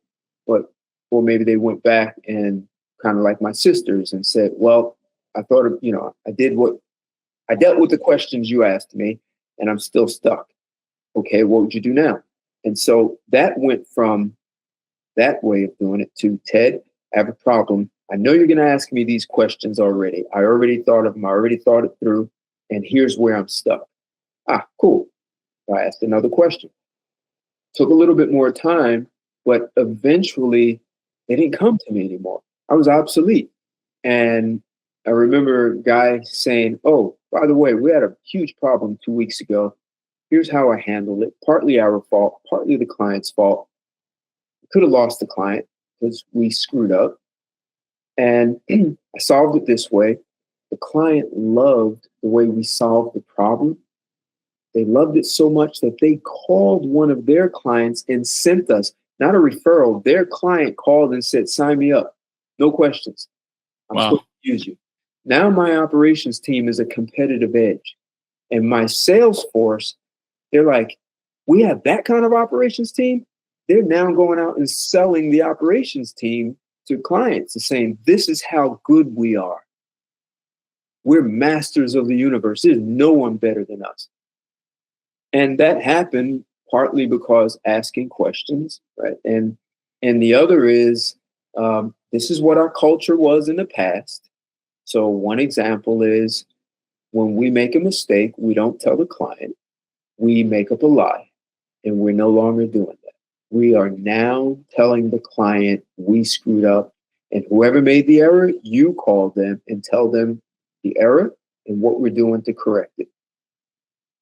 or maybe they went back and kind of like my sisters and said, well, I thought of, I dealt with the questions you asked me, and I'm still stuck. Okay, what would you do now? And so that went from that way of doing it to, Ted, I have a problem. I know you're going to ask me these questions already. I already thought of them. I already thought it through, and here's where I'm stuck. Cool. I asked another question. Took a little bit more time, but eventually they didn't come to me anymore. I was obsolete. And I remember a guy saying, oh, by the way, we had a huge problem 2 weeks ago. Here's how I handled it. Partly our fault, partly the client's fault. We could have lost the client because we screwed up. And I solved it this way. The client loved the way we solved the problem. They loved it so much that they called one of their clients and sent us, not a referral, their client called and said, sign me up. No questions. I'm supposed to use you. Now my operations team is a competitive edge. And my sales force, They're like, we have that kind of operations team. They're now going out and selling the operations team to clients and saying, this is how good we are. We're masters of the universe. There's no one better than us. And that happened partly because asking questions, right? And the other is, this is what our culture was in the past. So one example is when we make a mistake, we don't tell the client, we make up a lie, and we're no longer doing that. We are now telling the client we screwed up, and whoever made the error, you call them and tell them the error and what we're doing to correct it.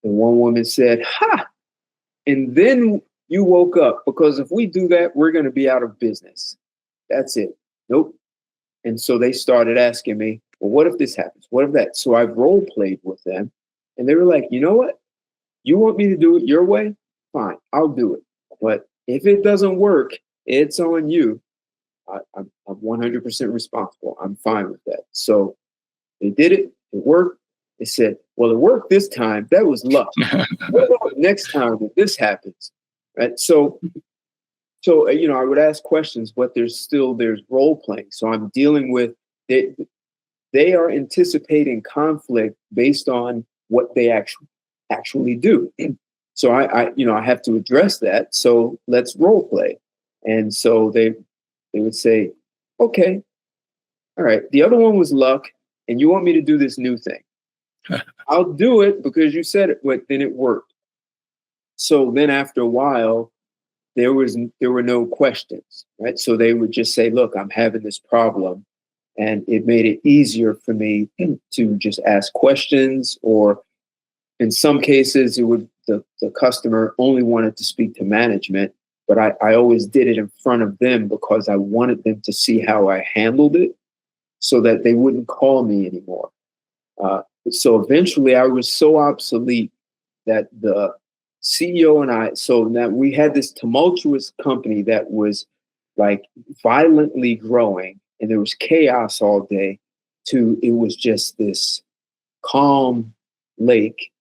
And one woman said, ha, and then you woke up, because if we do that, we're going to be out of business. That's it. Nope. And so they started asking me, well, what if this happens? What if that? So I've role played with them, and they were like, you know what? You want me to do it your way? Fine, I'll do it. But if it doesn't work, it's on you. I'm 100% responsible. I'm fine with that. So they did it. It worked. They said, well, it worked this time. That was luck. What about next time if this happens? Right. So, I would ask questions, but there's role playing. So I'm dealing with it. They are anticipating conflict based on what they actually do. So I have to address that. So let's role play. And so they would say, okay, all right. The other one was luck, and you want me to do this new thing. I'll do it because you said it, but then it worked. So then after a while, there were no questions, right? So they would just say, look, I'm having this problem. And it made it easier for me to just ask questions, or in some cases, the customer only wanted to speak to management, but I always did it in front of them because I wanted them to see how I handled it so that they wouldn't call me anymore. So eventually I was so obsolete that the CEO and I, so now we had this tumultuous company that was like violently growing, and there was chaos all day, to it was just this calm lake.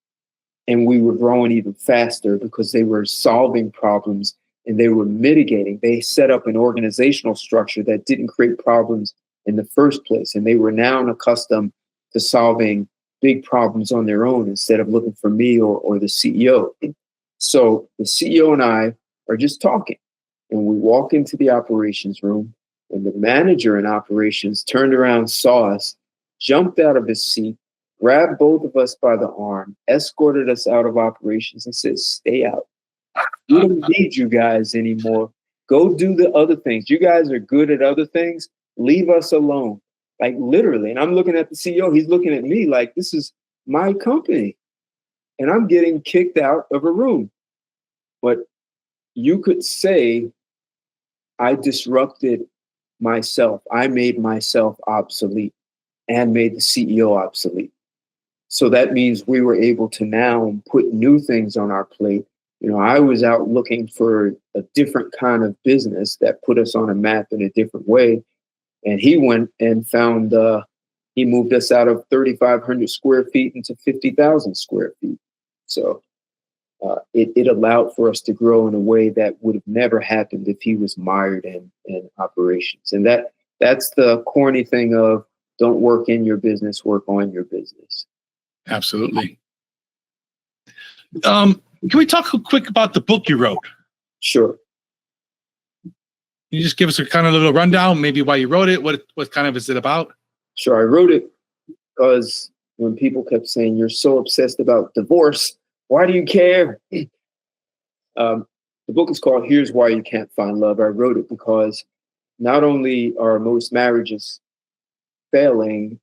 And we were growing even faster because they were solving problems and they were mitigating. They set up an organizational structure that didn't create problems in the first place. And they were now accustomed to solving big problems on their own instead of looking for me or the CEO. So the CEO and I are just talking, and we walk into the operations room, and the manager in operations turned around, saw us, jumped out of his seat, grabbed both of us by the arm, escorted us out of operations, and said, stay out. We don't need you guys anymore. Go do the other things. You guys are good at other things. Leave us alone. Like literally. And I'm looking at the CEO. He's looking at me like, this is my company. And I'm getting kicked out of a room. But you could say I disrupted myself. I made myself obsolete and made the CEO obsolete. So that means we were able to now put new things on our plate. I was out looking for a different kind of business that put us on a map in a different way. And he went and found, he moved us out of 3,500 square feet into 50,000 square feet. So it allowed for us to grow in a way that would have never happened if he was mired in operations. And that's the corny thing of don't work in your business, work on your business. Absolutely. Can we talk quick about the book you wrote? Sure. Can you just give us a kind of little rundown, maybe why you wrote it? What kind of is it about? Sure. I wrote it because when people kept saying, you're so obsessed about divorce, why do you care? The book is called Here's Why You Can't Find Love. I wrote it because not only are most marriages failing,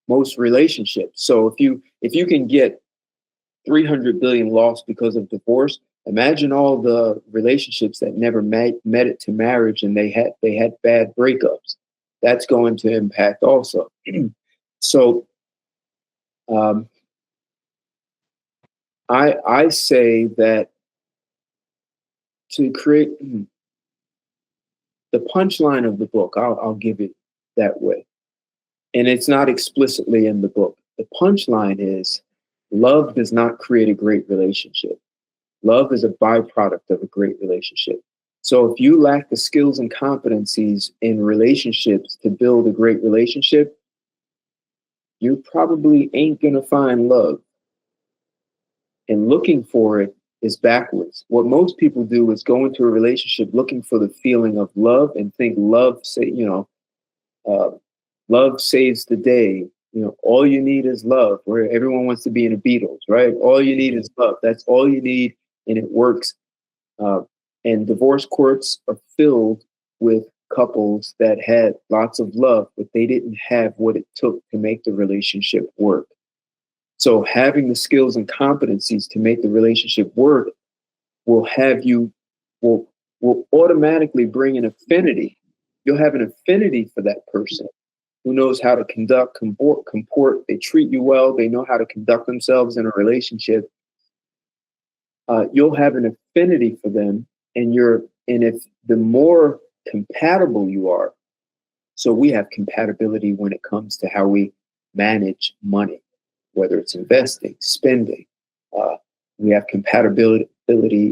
most relationships. So if you can get 300 billion lost because of divorce, imagine all the relationships that never made it to marriage and they had bad breakups. That's going to impact also. So I say that to create the punchline of the book, I'll give it that way. And it's not explicitly in the book. The punchline is love does not create a great relationship. Love is a byproduct of a great relationship. So if you lack the skills and competencies in relationships to build a great relationship, you probably ain't going to find love. And looking for it is backwards. What most people do is go into a relationship looking for the feeling of love and think love saves the day. All you need is love, where everyone wants to be in the Beatles, right? All you need is love. That's all you need, and it works. And divorce courts are filled with couples that had lots of love, but they didn't have what it took to make the relationship work. So having the skills and competencies to make the relationship work will automatically bring an affinity. You'll have an affinity for that person who knows how to comport. They treat you well. They know how to conduct themselves in a relationship. You'll have an affinity for them, and if the more compatible you are, so we have compatibility when it comes to how we manage money, whether it's investing, spending. We have compatibility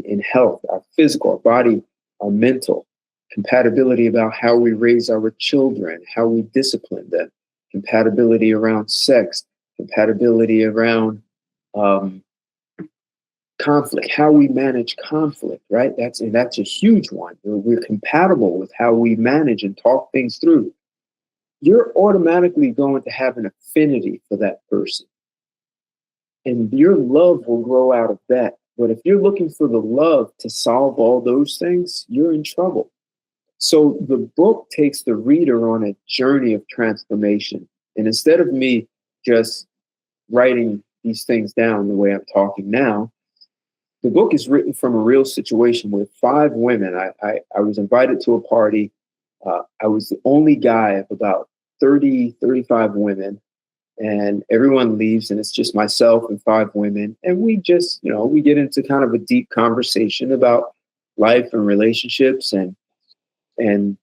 in health, our physical, our body, our mental. Compatibility about how we raise our children, how we discipline them. Compatibility around sex. Compatibility around conflict, how we manage conflict, right? That's a huge one. We're compatible with how we manage and talk things through. You're automatically going to have an affinity for that person. And your love will grow out of that. But if you're looking for the love to solve all those things, you're in trouble. So the book takes the reader on a journey of transformation. And instead of me just writing these things down the way I'm talking now, the book is written from a real situation with 5 women. I was invited to a party. I was the only guy of about 30, 35 women. And everyone leaves, and it's just myself and 5 women. And we just, we get into kind of a deep conversation about life and relationships. And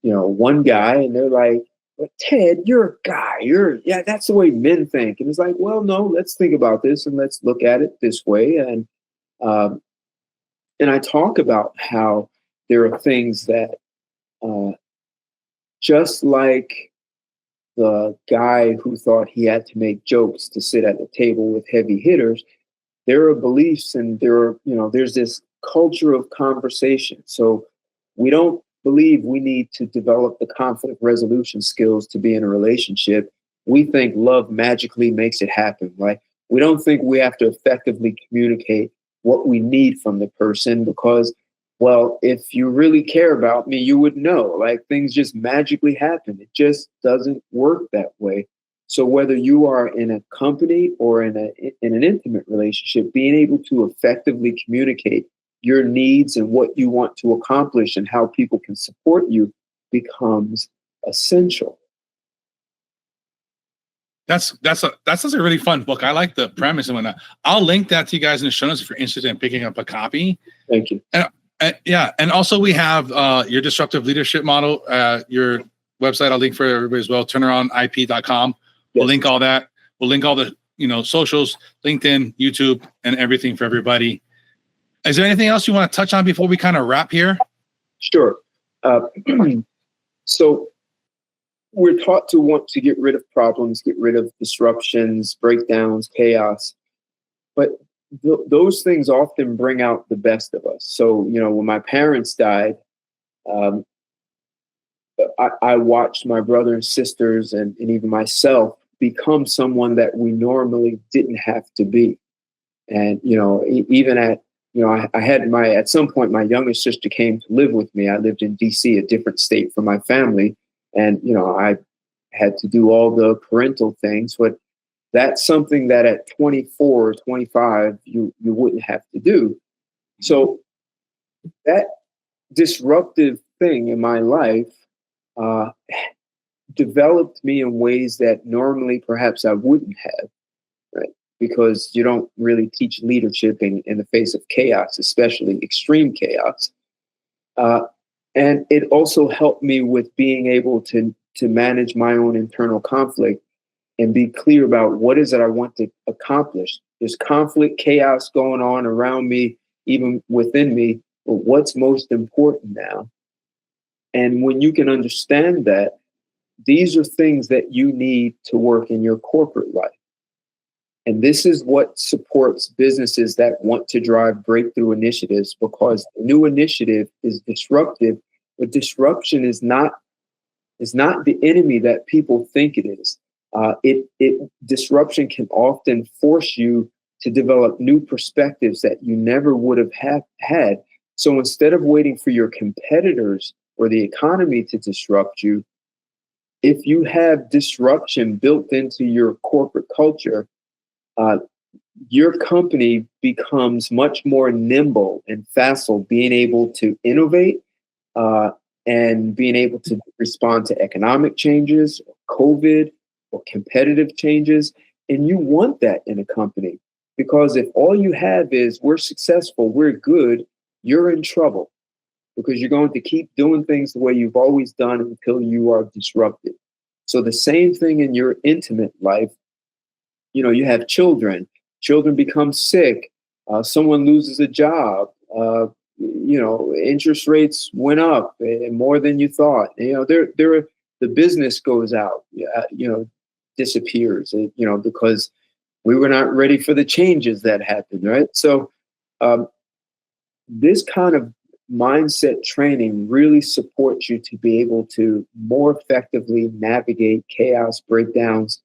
one guy, and they're like, "But Ted, you're a guy. That's the way men think." And it's like, well, no, let's think about this and let's look at it this way. And I talk about how there are things that, just like the guy who thought he had to make jokes to sit at the table with heavy hitters, there are beliefs and there's this culture of conversation. So we don't believe we need to develop the conflict resolution skills to be in a relationship. We think love magically makes it happen. Like, we don't think we have to effectively communicate what we need from the person because, well, if you really care about me, you would know. Like, things just magically happen. It just doesn't work that way. So whether you are in a company or in an intimate relationship, being able to effectively communicate your needs and what you want to accomplish and how people can support you becomes essential. That's a really fun book. I like the premise and whatnot. I'll link that to you guys in the show notes if you're interested in picking up a copy. Thank you. And also we have your disruptive leadership model, your website. I'll link for everybody as well. turnaroundip.com. Yes. We'll link all that. We'll link all the socials, LinkedIn, YouTube, and everything for everybody. Is there anything else you want to touch on before we kind of wrap here? Sure. So we're taught to want to get rid of problems, get rid of disruptions, breakdowns, chaos. But those things often bring out the best of us. So, when my parents died, I watched my brother and sisters and even myself become someone that we normally didn't have to be. And, even at some point, my youngest sister came to live with me. I lived in DC, a different state from my family. And, I had to do all the parental things, but that's something that at 24 or 25, you wouldn't have to do. So that disruptive thing in my life developed me in ways that normally perhaps I wouldn't have, right? Because you don't really teach leadership in the face of chaos, especially extreme chaos. And it also helped me with being able to manage my own internal conflict and be clear about what is it I want to accomplish. There's conflict, chaos going on around me. even within me, well, what's most important now? And when you can understand that, these are things that you need to work in your corporate life. And this is what supports businesses that want to drive breakthrough initiatives, because the new initiative is disruptive, but disruption is not the enemy that people think it is. Disruption can often force you to develop new perspectives that you never would have had. So instead of waiting for your competitors or the economy to disrupt you, if you have disruption built into your corporate culture, your company becomes much more nimble and facile, being able to innovate and being able to respond to economic changes, or COVID, or competitive changes. And you want that in a company, because if all you have is we're successful, we're good, you're in trouble, because you're going to keep doing things the way you've always done until you are disrupted. So the same thing in your intimate life. You know, you have children become sick, someone loses a job, interest rates went up more than you thought. The business goes out, disappears, because we were not ready for the changes that happened, right? So this kind of mindset training really supports you to be able to more effectively navigate chaos, breakdowns,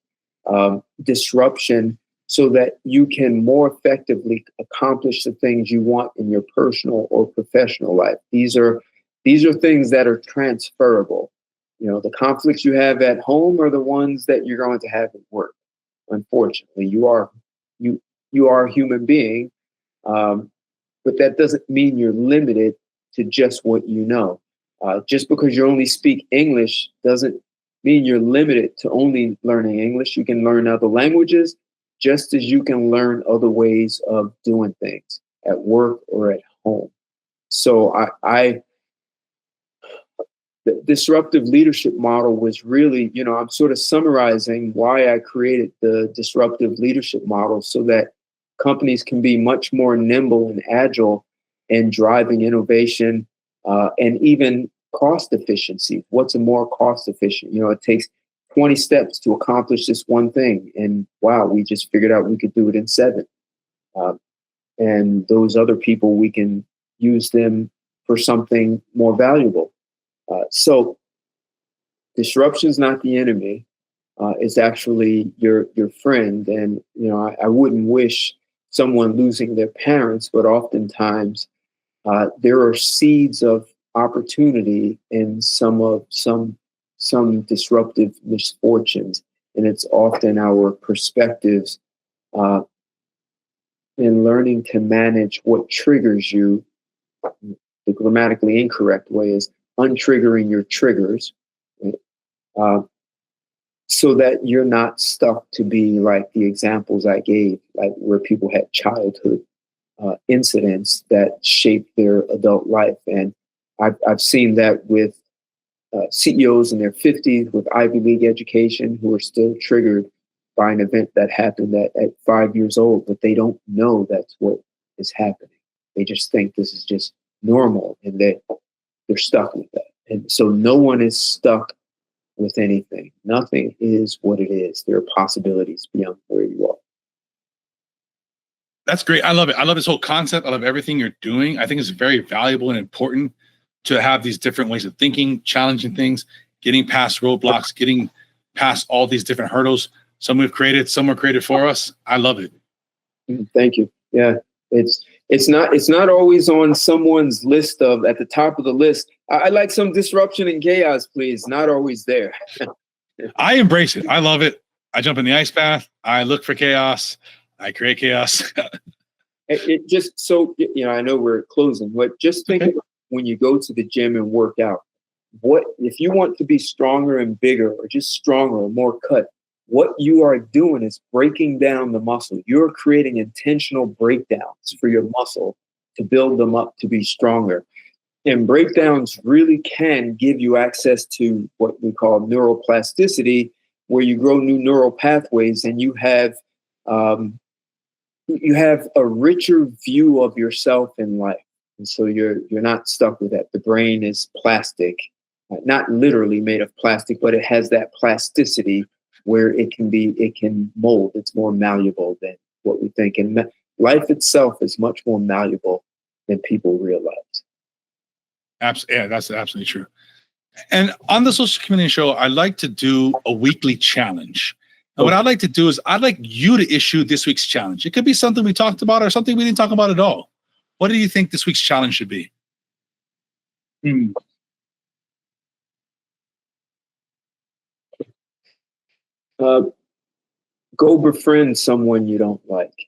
disruption, so that you can more effectively accomplish the things you want in your personal or professional life. These are things that are transferable. The conflicts you have at home are the ones that you're going to have at work. Unfortunately, you are a human being, but that doesn't mean you're limited to just what you know. Just because you only speak English doesn't mean you're limited to only learning English. You can learn other languages, just as you can learn other ways of doing things at work or at home. So the disruptive leadership model was really, I'm sort of summarizing why I created the disruptive leadership model, so that companies can be much more nimble and agile in driving innovation and even cost efficiency. What's a more cost efficient? It takes 20 steps to accomplish this one thing. And wow, we just figured out we could do it in 7. And those other people, we can use them for something more valuable. So disruption is not the enemy. It's actually your friend. And, I wouldn't wish someone losing their parents, but oftentimes there are seeds of opportunity in some disruptive misfortunes, and it's often our perspectives in learning to manage what triggers you. The grammatically incorrect way is untriggering your triggers, so that you're not stuck to be like the examples I gave, like where people had childhood incidents that shaped their adult life. And I've seen that with CEOs in their 50s with Ivy League education who are still triggered by an event that happened at 5 years old, but they don't know that's what is happening. They just think this is just normal, and they're stuck with that. And so no one is stuck with anything. Nothing is what it is. There are possibilities beyond where you are. That's great. I love it. I love this whole concept. I love everything you're doing. I think it's very valuable and important to have these different ways of thinking, challenging things, getting past roadblocks, getting past all these different hurdles. Some we've created, some were created for us. I love it. Thank you. Yeah, it's not always on someone's list of at the top of the list. I like some disruption and chaos, please. Not always there. I embrace it. I love it. I jump in the ice bath. I look for chaos. I create chaos. It just so I know we're closing, but just think about when you go to the gym and work out. What if you want to be stronger and bigger, or just stronger or more cut? What you are doing is breaking down the muscle. You're creating intentional breakdowns for your muscle to build them up to be stronger. And breakdowns really can give you access to what we call neuroplasticity, where you grow new neural pathways and you have you have a richer view of yourself in life. And so you're not stuck with that. The brain is plastic, not literally made of plastic, but it has that plasticity where it can mold. It's more malleable than what we think. And life itself is much more malleable than people realize. Yeah, that's absolutely true. And on the Social Community Show, I like to do a weekly challenge. And what I'd like to do is I'd like you to issue this week's challenge. It could be something we talked about or something we didn't talk about at all. What do you think this week's challenge should be? Go befriend someone you don't like.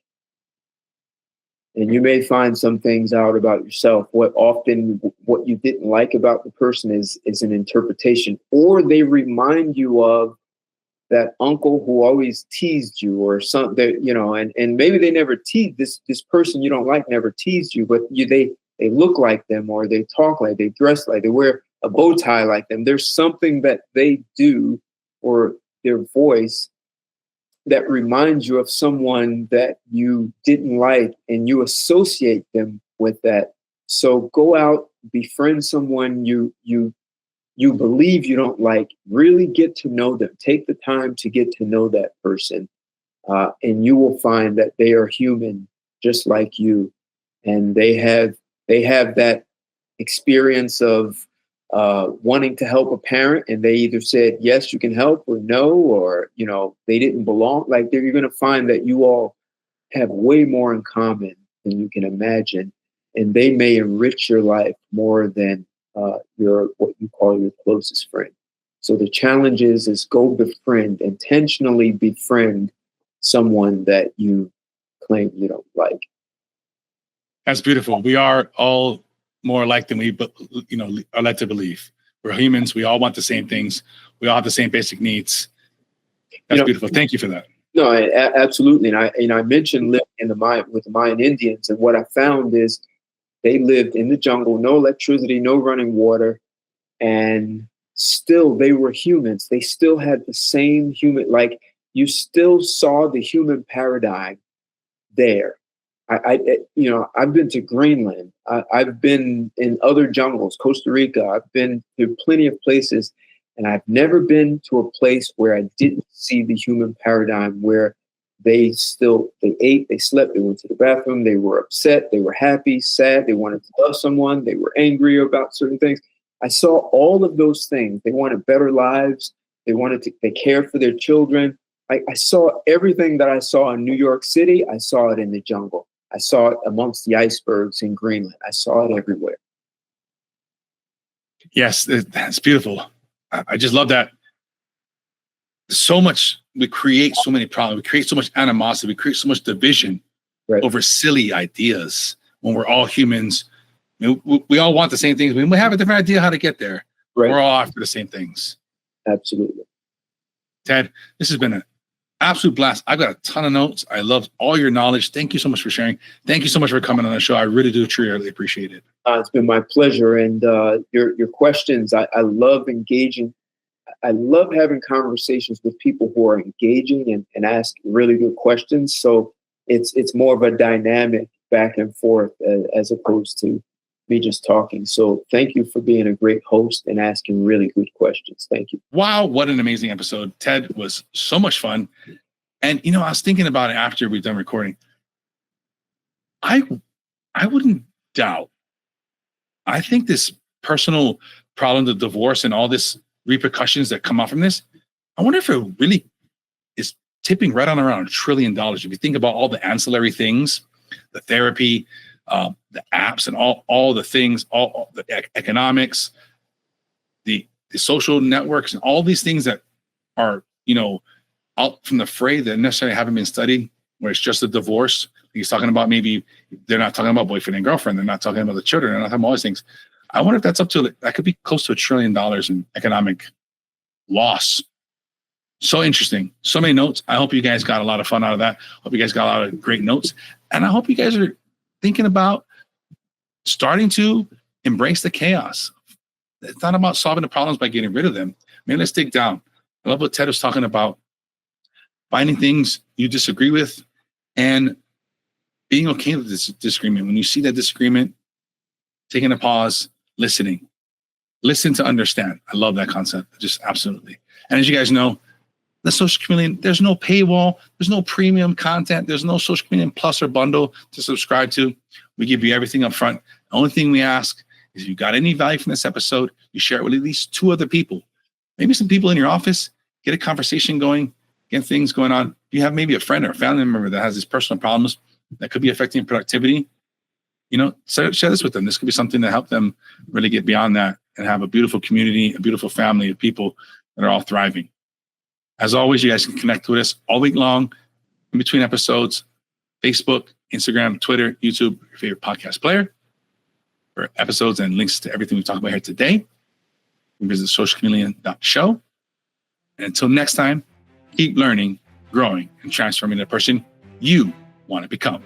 And you may find some things out about yourself. What you didn't like about the person is an interpretation, or they remind you of that uncle who always teased you, or something, and maybe they never teased this person you don't like, never teased you, but they look like them, or they talk like, they dress like, they wear a bow tie like them. There's something that they do, or their voice, that reminds you of someone that you didn't like, and you associate them with that. So go out, befriend someone you believe you don't like, really get to know them. Take the time to get to know that person. And you will find that they are human just like you. And they have that experience of wanting to help a parent, and they either said, yes, you can help, or no, or, they didn't belong. Like, you're going to find that you all have way more in common than you can imagine. And they may enrich your life more than what you call your closest friend. So the challenge is go intentionally befriend someone that you claim you don't like. That's beautiful. We are all more alike than we are led to believe. We're humans. We all want the same things. We all have the same basic needs. That's beautiful. Thank you for that. No, absolutely. And I mentioned living with the Mayan Indians, and what I found is they lived in the jungle, no electricity, no running water, and still they were humans. They still had the same human, like, you still saw the human paradigm there. I've been to Greenland. I've been in other jungles, Costa Rica. I've been to plenty of places, and I've never been to a place where I didn't see the human paradigm, where they ate, they slept, they went to the bathroom, they were upset, they were happy, sad, they wanted to love someone, they were angry about certain things. I saw all of those things. They wanted better lives. They cared for their children. I saw everything that I saw in New York City. I saw it in the jungle. I saw it amongst the icebergs in Greenland. I saw it everywhere. Yes, that's beautiful. I just love that. So much, we create so many problems. We create so much animosity. We create so much division over silly ideas when we're all humans. We all want the same things. We have a different idea how to get there. Right. We're all after the same things. Absolutely. Ted, this has been an absolute blast. I've got a ton of notes. I love all your knowledge. Thank you so much for sharing. Thank you so much for coming on the show. I really do truly appreciate it. It's been my pleasure. And your questions, I love engaging. I love having conversations with people who are engaging and ask really good questions. So it's more of a dynamic back and forth as opposed to me just talking. So thank you for being a great host and asking really good questions. Thank you. Wow, what an amazing episode. Ted was so much fun. And, I was thinking about it after we've done recording. I wouldn't doubt. I think this personal problem, the divorce and all this repercussions that come out from this, I wonder if it really is tipping right on around $1 trillion. If you think about all the ancillary things, the therapy, the apps, and all the things, all the economics, the social networks, and all these things that are, out from the fray that necessarily haven't been studied, where it's just a divorce. He's talking about, maybe they're not talking about boyfriend and girlfriend. They're not talking about the children. They're not talking about all these things. I wonder if that's that could be close to $1 trillion in economic loss. So interesting. So many notes. I hope you guys got a lot of fun out of that. Hope you guys got a lot of great notes. And I hope you guys are thinking about starting to embrace the chaos. It's not about solving the problems by getting rid of them. Maybe let's dig down. I love what Ted was talking about. Finding things you disagree with and being okay with this disagreement. When you see that disagreement, taking a pause, listening. Listen to understand. I love that concept. Just absolutely. And as you guys know, the Social Chameleon, there's no paywall, there's no premium content, there's no Social Chameleon Plus or bundle to subscribe to. We give you everything up front. The only thing we ask is if you got any value from this episode, you share it with at least 2 other people. Maybe some people in your office, get a conversation going, get things going on. You have maybe a friend or a family member that has these personal problems that could be affecting productivity. Share this with them. This could be something to help them really get beyond that and have a beautiful community, a beautiful family of people that are all thriving. As always, you guys can connect with us all week long in between episodes, Facebook, Instagram, Twitter, YouTube, your favorite podcast player. For episodes and links to everything we talked about here today, you can visit socialchameleon.show. And until next time, keep learning, growing, and transforming the person you want to become.